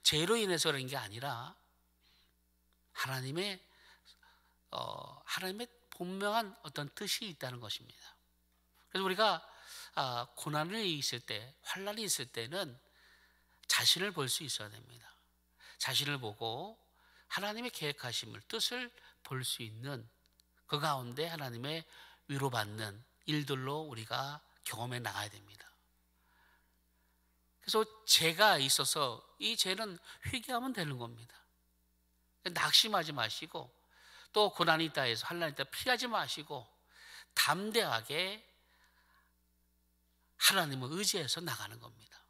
죄로 인해서 그런 게 아니라 하나님의 분명한 어떤 뜻이 있다는 것입니다. 그래서 우리가 고난이 있을 때, 환난이 있을 때는 자신을 볼 수 있어야 됩니다. 자신을 보고 하나님의 계획하심을, 뜻을 볼 수 있는 그 가운데 하나님의 위로받는 일들로 우리가 경험해 나가야 됩니다. 그래서 죄가 있어서 이 죄는 회개하면 되는 겁니다. 낙심하지 마시고, 또 고난이 있다 해서 환난이 있다 피하지 마시고 담대하게 하나님을 의지해서 나가는 겁니다.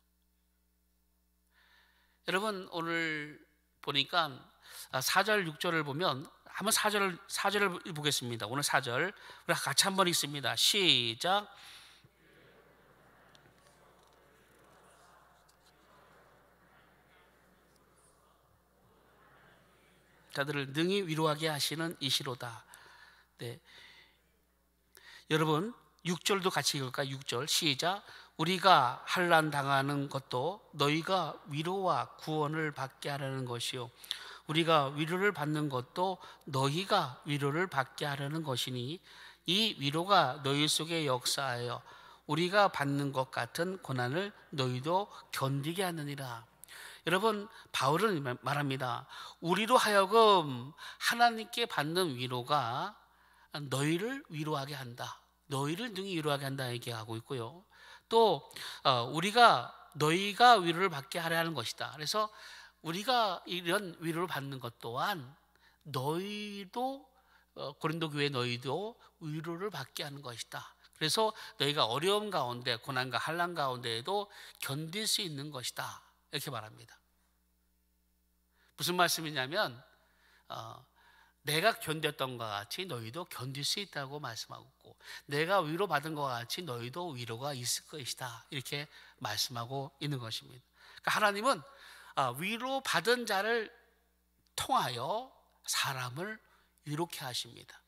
여러분, 오늘 보니까 4절 6절을 보면 한번 4절을 보겠습니다. 오늘 4절 우리 같이 한번 읽습니다. 시작. 자들을 능히 위로하게 하시는 이시로다. 네. 여러분, 6절도 같이 읽을까요? 6절 시작. 우리가 환난 당하는 것도 너희가 위로와 구원을 받게 하려는 것이요, 우리가 위로를 받는 것도 너희가 위로를 받게 하려는 것이니 이 위로가 너희 속에 역사하여 우리가 받는 것 같은 고난을 너희도 견디게 하느니라. 여러분, 바울은 말합니다. 우리로 하여금 하나님께 받는 위로가 너희를 위로하게 한다. 너희를 능히 위로하게 한다 얘기하고 있고요. 또 너희가 위로를 받게 하려 하는 것이다. 그래서 우리가 이런 위로를 받는 것 또한 너희도 고린도 교회 너희도 위로를 받게 하는 것이다. 그래서 너희가 어려움 가운데, 고난과 환난 가운데에도 견딜 수 있는 것이다. 이렇게 말합니다. 무슨 말씀이냐면 내가 견뎠던 것과 같이 너희도 견딜 수 있다고 말씀하고 있고, 내가 위로받은 것과 같이 너희도 위로가 있을 것이다. 이렇게 말씀하고 있는 것입니다. 그러니까 하나님은 위로받은 자를 통하여 사람을 위로케 하십니다.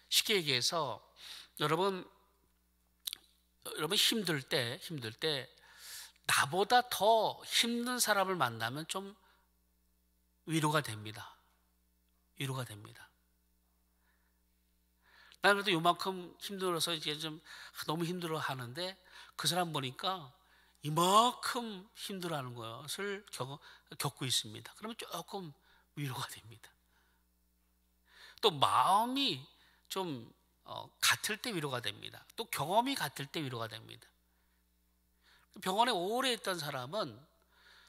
쉽게 얘기해서 여러분 힘들 때 나보다 더 힘든 사람을 만나면 좀 위로가 됩니다. 위로가 됩니다. 나는 그래도 요만큼 힘들어서 이제 좀 너무 힘들어 하는데, 그 사람 보니까 이만큼 힘들어하는 것을 겪고 있습니다. 그러면 조금 위로가 됩니다. 또 마음이 좀 같을 때 위로가 됩니다. 또 경험이 같을 때 위로가 됩니다. 병원에 오래 있던 사람은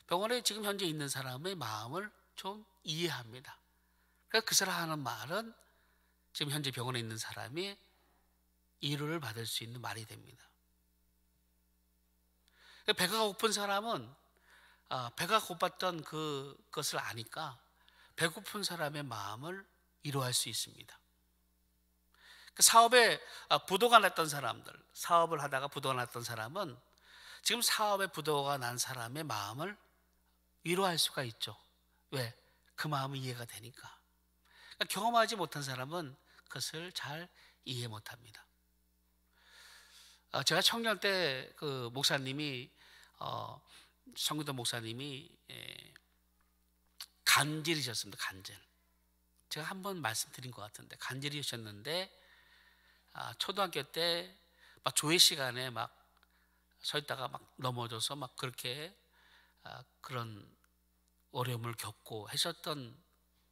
병원에 지금 현재 있는 사람의 마음을 좀 이해합니다. 그러니까 그 사람 하는 말은 지금 현재 병원에 있는 사람이 위로를 받을 수 있는 말이 됩니다. 배가 고픈 사람은 배가 고팠던 그것을 아니까 배고픈 사람의 마음을 위로할 수 있습니다. 사업에 부도가 났던 사람들, 사업을 하다가 부도가 났던 사람은 지금 사업에 부도가 난 사람의 마음을 위로할 수가 있죠. 왜? 그 마음은 이해가 되니까. 그러니까 경험하지 못한 사람은 그것을 잘 이해 못합니다. 제가 청년 때 그 목사님이 성교도 목사님이 간질이셨습니다. 간질. 제가 한번 말씀드린 것 같은데, 간질이셨는데 초등학교 때 막 조회 시간에 막 서 있다가 막 넘어져서 막 그렇게 그런 어려움을 겪고 하셨던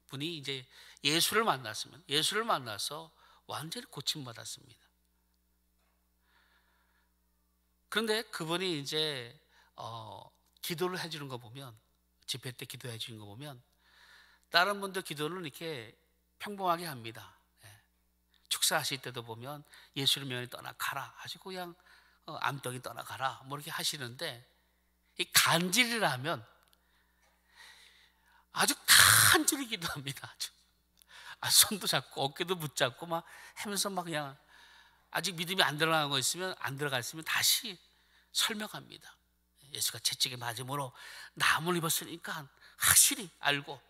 분이 이제 예수를 만나서 완전히 고침받았습니다. 그런데 그분이 이제 기도를 해주는 거 보면, 집회 때 기도해 주는 거 보면 다른 분들 기도는 이렇게 평범하게 합니다. 축사하실 때도 보면 예수를 명히 떠나가라 하시고 그냥 암덩이 떠나가라 뭐 이렇게 하시는데, 이 간질이라면 아주 간절히 기도합니다. 손도 잡고 어깨도 붙잡고 막 하면서 막 그냥 아직 믿음이 안 들어간 거 있으면, 안 들어가 있으면 다시 설명합니다. 예수가 채찍에 맞음으로 나무를 입었으니까 확실히 알고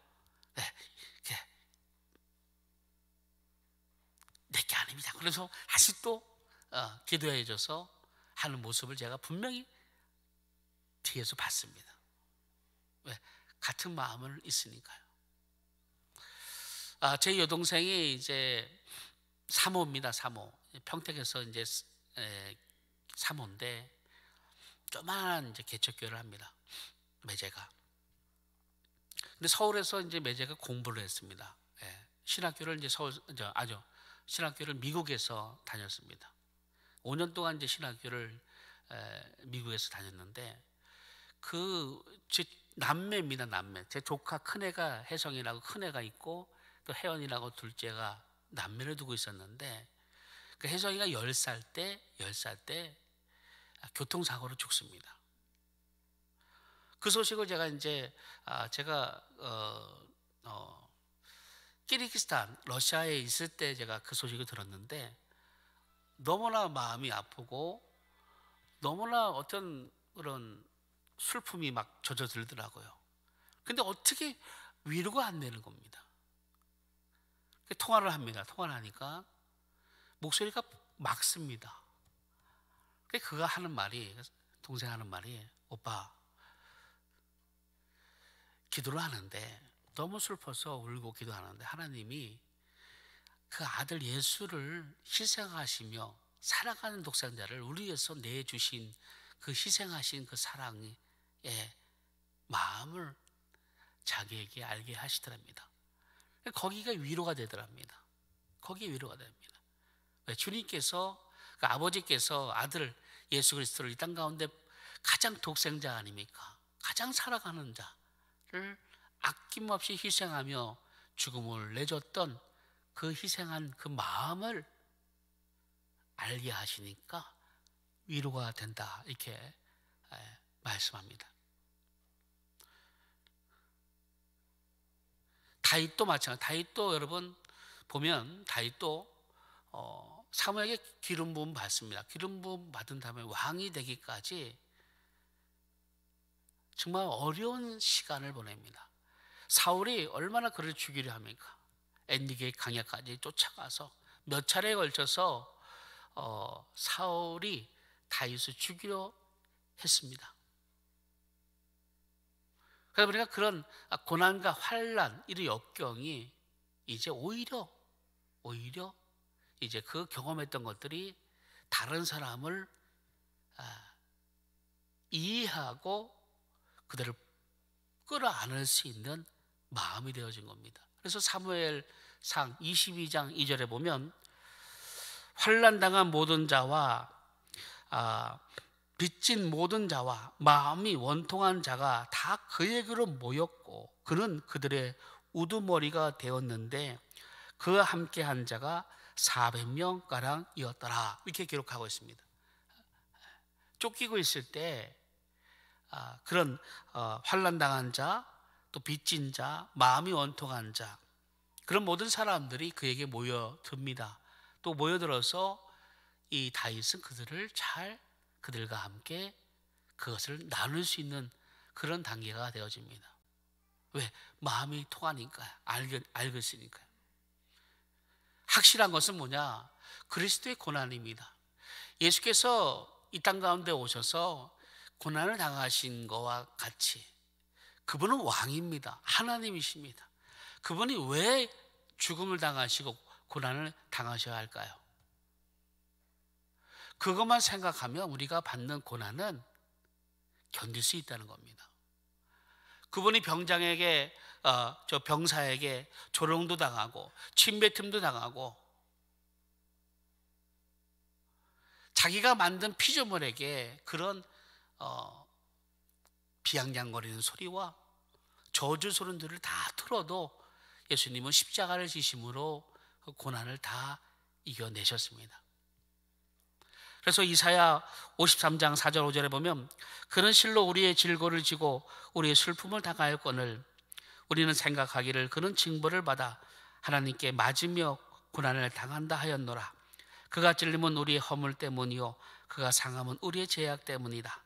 내게 아닙니다. 그래서 다시 또 기도해 줘서 하는 모습을 제가 분명히 뒤에서 봤습니다. 왜? 같은 마음을 있으니까요. 제 여동생이 이제 사모입니다. 사모. 평택에서 이제 사모인데 조그만 이제 개척교회를 합니다. 매제가. 근데 서울에서 이제 매제가 공부를 했습니다. 신학교를 이제 신학교를 미국에서 다녔습니다. 5년 동안 이제 신학교를 미국에서 다녔는데, 제 남매입니다. 남매. 제 조카 큰애가 혜성이라고 큰애가 있고, 또 혜원이라고 둘째가 남매를 두고 있었는데, 그 혜성이가 10살 때 교통사고로 죽습니다. 그 소식을 제가 이제 키르기스탄, 러시아에 있을 때 제가 그 소식을 들었는데 너무나 마음이 아프고 너무나 어떤 그런 슬픔이 막 젖어들더라고요. 근데 어떻게 위로가 안 되는 겁니다. 통화를 합니다. 통화를 하니까 목소리가 막습니다. 그가 하는 말이, 동생 하는 말이, 오빠 기도를 하는데 너무 슬퍼서 울고 기도하는데 하나님이 그 아들 예수를 희생하시며 사랑하는 독생자를 우리 위해서 내주신 그 희생하신 그 사랑의 마음을 자기에게 알게 하시더랍니다. 거기가 위로가 되더랍니다. 거기에 위로가 됩니다. 주님께서, 그 아버지께서 아들 예수 그리스도를 이 땅 가운데 가장 독생자 아닙니까? 가장 사랑하는 자를 아낌없이 희생하며 죽음을 내줬던 그 희생한 그 마음을 알게 하시니까 위로가 된다, 이렇게 말씀합니다. 다윗도 마찬가지. 다윗도 여러분 보면 다윗도 사무엘에게 기름 부음 받습니다. 기름 부음 받은 다음에 왕이 되기까지 정말 어려운 시간을 보냅니다. 사울이 얼마나 그를 죽이려 합니까? 엔디게이 강야까지 쫓아가서 몇 차례에 걸쳐서 사울이 다윗을 죽이려 했습니다. 그러다 보니까 그런 고난과 환난, 이런 역경이 이제 오히려 이제 그 경험했던 것들이 다른 사람을 이해하고 그들을 끌어안을 수 있는 마음이 되어진 겁니다. 그래서 사무엘상 22장 2절에 보면 환난당한 모든 자와 빚진 모든 자와 마음이 원통한 자가 다 그에게로 모였고 그는 그들의 우두머리가 되었는데 그와 함께한 자가 400명가량이었더라, 이렇게 기록하고 있습니다. 쫓기고 있을 때 그런 환난당한 자, 또 빚진 자, 마음이 원통한 자, 그런 모든 사람들이 그에게 모여듭니다. 또 모여들어서 이 다윗은 그들과 함께 그것을 나눌 수 있는 그런 단계가 되어집니다. 왜? 마음이 통하니까요. 알겠으니까요. 확실한 것은 뭐냐? 그리스도의 고난입니다. 예수께서 이 땅 가운데 오셔서 고난을 당하신 것과 같이 그분은 왕입니다. 하나님이십니다. 그분이 왜 죽음을 당하시고 고난을 당하셔야 할까요? 그것만 생각하면 우리가 받는 고난은 견딜 수 있다는 겁니다. 그분이 병장에게 병사에게 조롱도 당하고 침뱉음도 당하고 자기가 만든 피조물에게 그런 비앙냥거리는 소리와 저주 소리들을 다 틀어도 예수님은 십자가를 지심으로 그 고난을 다 이겨내셨습니다. 그래서 이사야 53장 4절 5절에 보면 그는 실로 우리의 질고를 지고 우리의 슬픔을 당하였거늘 우리는 생각하기를 그는 징벌을 받아 하나님께 맞으며 고난을 당한다 하였노라. 그가 찔림은 우리의 허물 때문이요 그가 상함은 우리의 죄악 때문이다.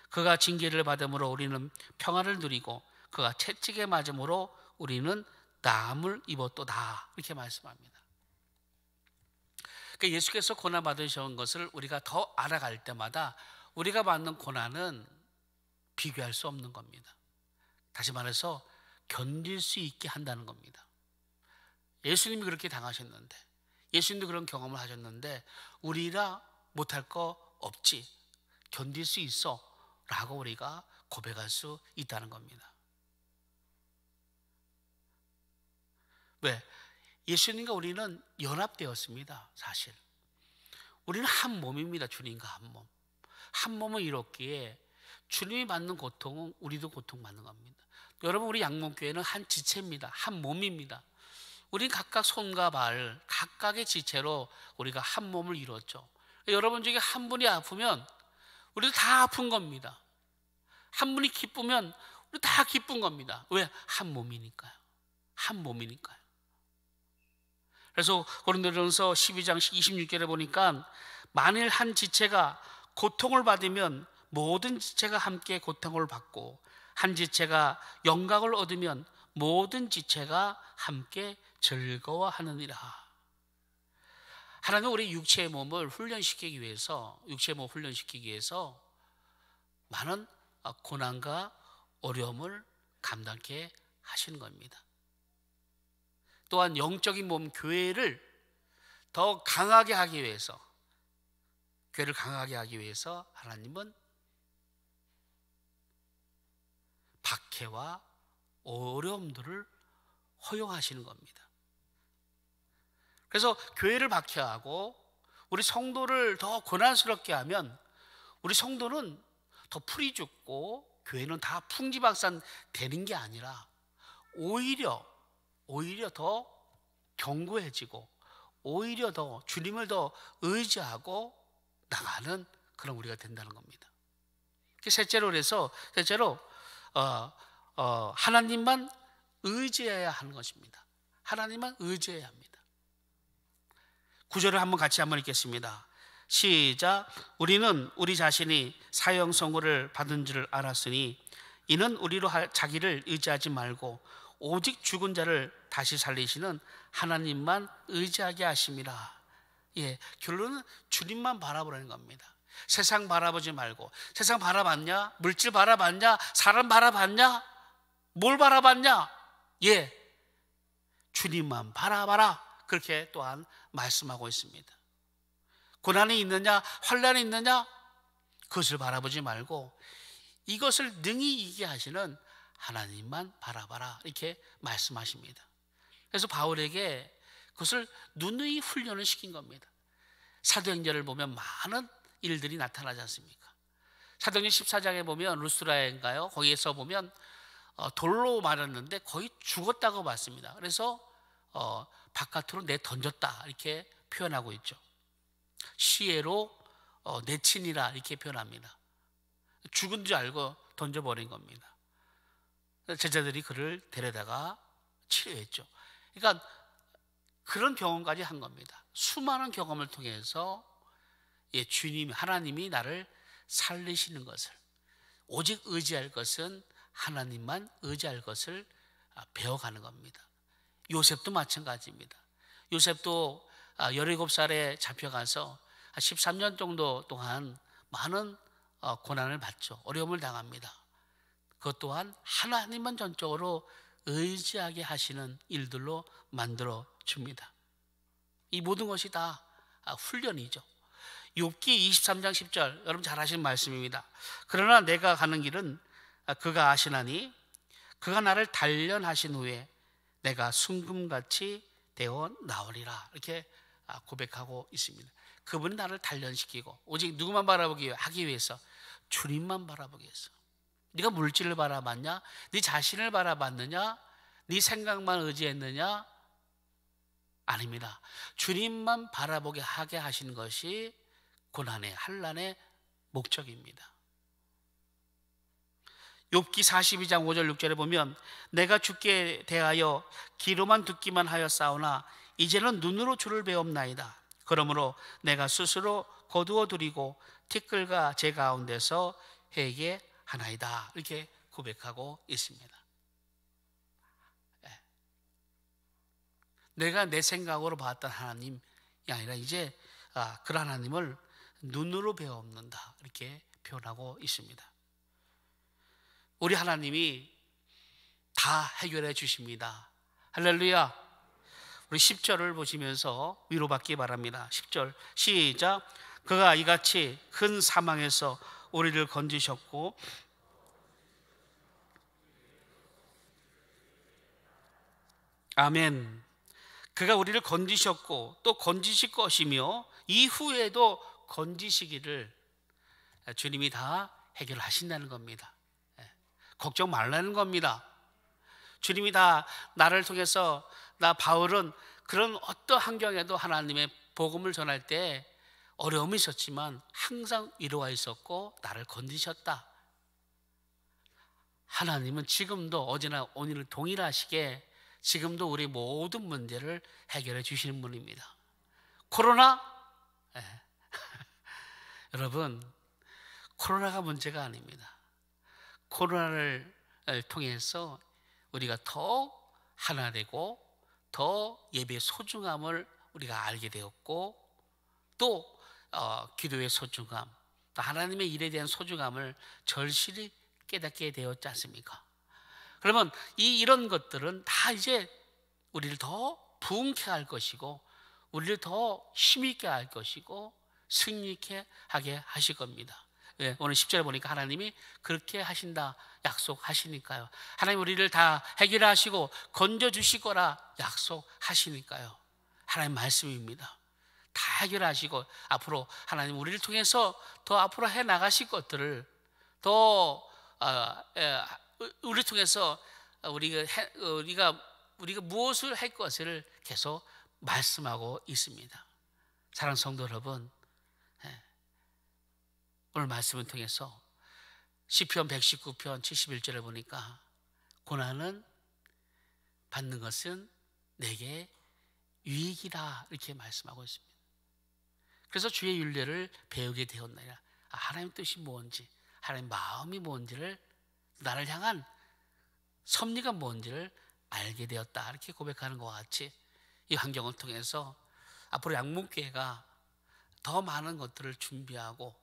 그가 징계를 받음으로 우리는 평안을 누리고 그가 채찍에 맞음으로 우리는 나음을 입었도다, 이렇게 말씀합니다. 그러니까 예수께서 고난 받으신 것을 우리가 더 알아갈 때마다 우리가 받는 고난은 비교할 수 없는 겁니다. 다시 말해서 견딜 수 있게 한다는 겁니다. 예수님이 그렇게 당하셨는데, 예수님도 그런 경험을 하셨는데 우리라 못할 거 없지, 견딜 수 있어 라고 우리가 고백할 수 있다는 겁니다. 왜? 예수님과 우리는 연합되었습니다. 사실 우리는 한 몸입니다. 주님과 한 몸. 한 몸을 이뤘기에 주님이 받는 고통은 우리도 고통받는 겁니다. 여러분, 우리 양목교회는 한 지체입니다. 한 몸입니다. 우린 각각 손과 발, 각각의 지체로 우리가 한 몸을 이뤘죠. 여러분 중에 한 분이 아프면 우리도 다 아픈 겁니다. 한 분이 기쁘면 우리 다 기쁜 겁니다. 왜? 한 몸이니까요. 한 몸이니까요. 그래서 고린도전서 12장 26절에 보니까 만일 한 지체가 고통을 받으면 모든 지체가 함께 고통을 받고 한 지체가 영광을 얻으면 모든 지체가 함께 즐거워하느니라. 하나님은 우리 육체의 몸을 훈련시키기 위해서 많은 고난과 어려움을 감당케 하시는 겁니다. 또한 영적인 몸 교회를 더 강하게 하기 위해서, 교회를 강하게 하기 위해서 하나님은 박해와 어려움들을 허용하시는 겁니다. 그래서 교회를 박해하고 우리 성도를 더 고난스럽게 하면 우리 성도는 더 풀이 죽고 교회는 다 풍지박산 되는 게 아니라 오히려 오히려 더 견고해지고 오히려 더 주님을 더 의지하고 나가는 그런 우리가 된다는 겁니다. 셋째로 그래서 하나님만 의지해야 하는 것입니다. 하나님만 의지해야 합니다. 구절을 같이 한번 읽겠습니다. 시작. 우리는 우리 자신이 사형 선고를 받은 줄을 알았으니 이는 우리로 자기를 의지하지 말고 오직 죽은 자를 다시 살리시는 하나님만 의지하게 하심이라. 결론은 주님만 바라보라는 겁니다. 세상 바라보지 말고. 세상 바라봤냐? 물질 바라봤냐? 사람 바라봤냐? 뭘 바라봤냐? 주님만 바라봐라. 그렇게 또한 말씀하고 있습니다. 고난이 있느냐? 환난이 있느냐? 그것을 바라보지 말고 이것을 능히 이기게 하시는 하나님만 바라봐라. 이렇게 말씀하십니다. 그래서 바울에게 그것을 누누이 훈련을 시킨 겁니다. 사도행전을 보면 많은 일들이 나타나지 않습니까? 사도행전 14장에 보면 루스드라인가요? 거기에서 보면 돌로 맞았는데 거의 죽었다고 봤습니다. 그래서 바깥으로 내던졌다 이렇게 표현하고 있죠. 시에로 내친이라 이렇게 표현합니다. 죽은 줄 알고 던져버린 겁니다. 제자들이 그를 데려다가 치료했죠. 그러니까 그런 경험까지 한 겁니다. 수많은 경험을 통해서 주님 하나님이 나를 살리시는 것을, 오직 의지할 것은 하나님만 의지할 것을 배워가는 겁니다. 요셉도 마찬가지입니다. 요셉도 17살에 잡혀가서 13년 정도 동안 많은 고난을 받죠. 어려움을 당합니다. 그것 또한 하나님만 전적으로 의지하게 하시는 일들로 만들어 줍니다. 이 모든 것이 다 훈련이죠. 욥기 23장 10절 여러분 잘 아시는 말씀입니다. 그러나 내가 가는 길은 그가 아시나니 그가 나를 단련하신 후에 내가 순금같이 되어 나오리라. 이렇게 고백하고 있습니다. 그분이 나를 단련시키고 오직 누구만 바라보기 하기 위해서 주님만 바라보기 위해서. 네가 물질을 바라봤냐? 네 자신을 바라봤느냐? 네 생각만 의지했느냐? 아닙니다. 주님만 바라보게 하게 하시는 것이 고난의 환난의 목적입니다. 욥기 42장 5절 6절에 보면 내가 주께 대하여 귀로만 듣기만 하였사오나 이제는 눈으로 주를 배옵나이다. 그러므로 내가 스스로 거두어 드리고 티끌과 제 가운데서 회개하나이다. 이렇게 고백하고 있습니다. 내가 내 생각으로 봤던 하나님이 아니라 이제 그 하나님을 눈으로 배워옵는다. 이렇게 표현하고 있습니다. 우리 하나님이 다 해결해 주십니다. 할렐루야. 우리 10절을 보시면서 위로받기 바랍니다. 10절 시작. 그가 이같이 큰 사망에서 우리를 건지셨고 아멘. 그가 우리를 건지셨고 또 건지실 것이며 이후에도 건지시기를 주님이 다 해결하신다는 겁니다. 걱정 말라는 겁니다. 주님이 다 나를 통해서 나 바울은 그런 어떤 환경에도 하나님의 복음을 전할 때 어려움이 있었지만 항상 위로가 있었고 나를 건지셨다. 하나님은 지금도 어제나 오늘 동일하시게 지금도 우리 모든 문제를 해결해 주시는 분입니다. 코로나? 여러분, 코로나가 문제가 아닙니다. 코로나를 통해서 우리가 더 하나 되고 더 예배의 소중함을 우리가 알게 되었고 또 기도의 소중함, 또 하나님의 일에 대한 소중함을 절실히 깨닫게 되었지 않습니까? 그러면 이런 것들은 다 이제 우리를 더 부흥케 할 것이고 우리를 더 힘있게 할 것이고 승리케 하게 하실 겁니다. 오늘 10절에 보니까 하나님이 그렇게 하신다 약속하시니까요. 하나님 우리를 다 해결하시고 건져주실 거라 약속하시니까요. 하나님 말씀입니다. 다 해결하시고 앞으로 하나님 우리를 통해서 더 앞으로 해나가실 것들을 더 우리 통해서 우리가 우리가 무엇을 할 것을 계속 말씀하고 있습니다. 사랑하는 성도 여러분, 오늘 말씀을 통해서 시편 119편 71절에 보니까 고난은 받는 것은 내게 유익이라 이렇게 말씀하고 있습니다. 그래서 주의 윤례를 배우게 되었나이다. 하나님 뜻이 뭔지, 하나님 마음이 뭔지를, 나를 향한 섭리가 뭔지를 알게 되었다, 이렇게 고백하는 것과 같이 이 환경을 통해서 앞으로 양문교회가 더 많은 것들을 준비하고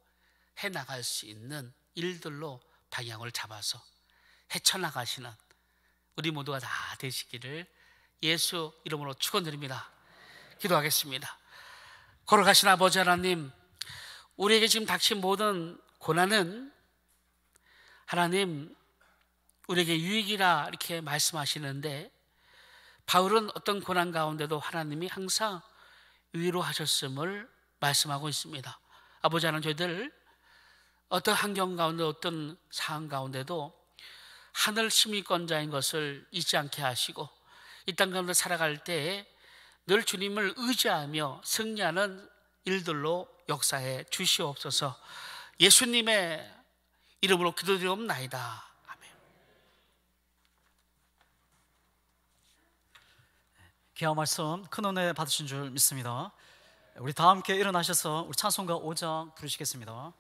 해나갈 수 있는 일들로 방향을 잡아서 헤쳐나가시는 우리 모두가 다 되시기를 예수 이름으로 축원드립니다. 기도하겠습니다. 걸어가신 아버지 하나님, 우리에게 지금 닥친 모든 고난은 하나님 우리에게 유익이라 이렇게 말씀하시는데, 바울은 어떤 고난 가운데도 하나님이 항상 위로하셨음을 말씀하고 있습니다. 아버지 하나님, 저희들 어떤 환경 가운데, 어떤 상황 가운데도 하늘 심의권자인 것을 잊지 않게 하시고 이 땅 가운데 살아갈 때에 늘 주님을 의지하며 승리하는 일들로 역사해 주시옵소서. 예수님의 이름으로 기도드리옵나이다. 아멘. 귀한 말씀 큰 은혜 받으신 줄 믿습니다. 우리 다 함께 일어나셔서 우리 찬송가 5장 부르시겠습니다.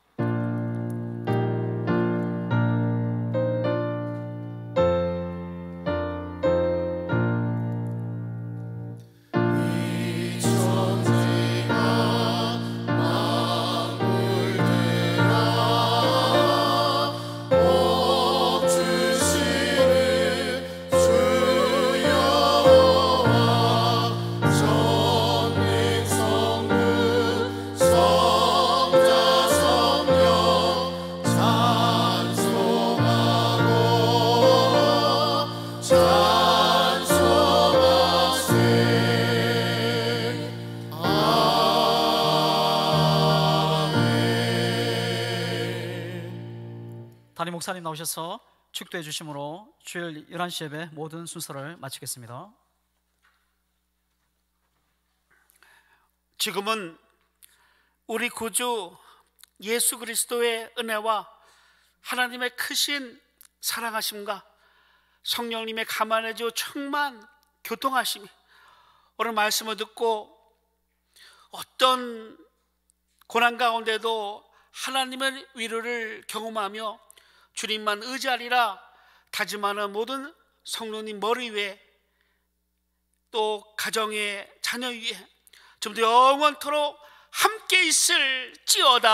담임 목사님 나오셔서 축도해 주심으로 주일 11시 예배 모든 순서를 마치겠습니다. 지금은 우리 구주 예수 그리스도의 은혜와 하나님의 크신 사랑하심과 성령님의 감안해주 충만 교통하심이 오늘 말씀을 듣고 어떤 고난 가운데도 하나님의 위로를 경험하며 주님만 의지하리라 다짐하는 모든 성도님 머리 위에, 또 가정의 자녀 위에 좀 더 영원토록 함께 있을지어다.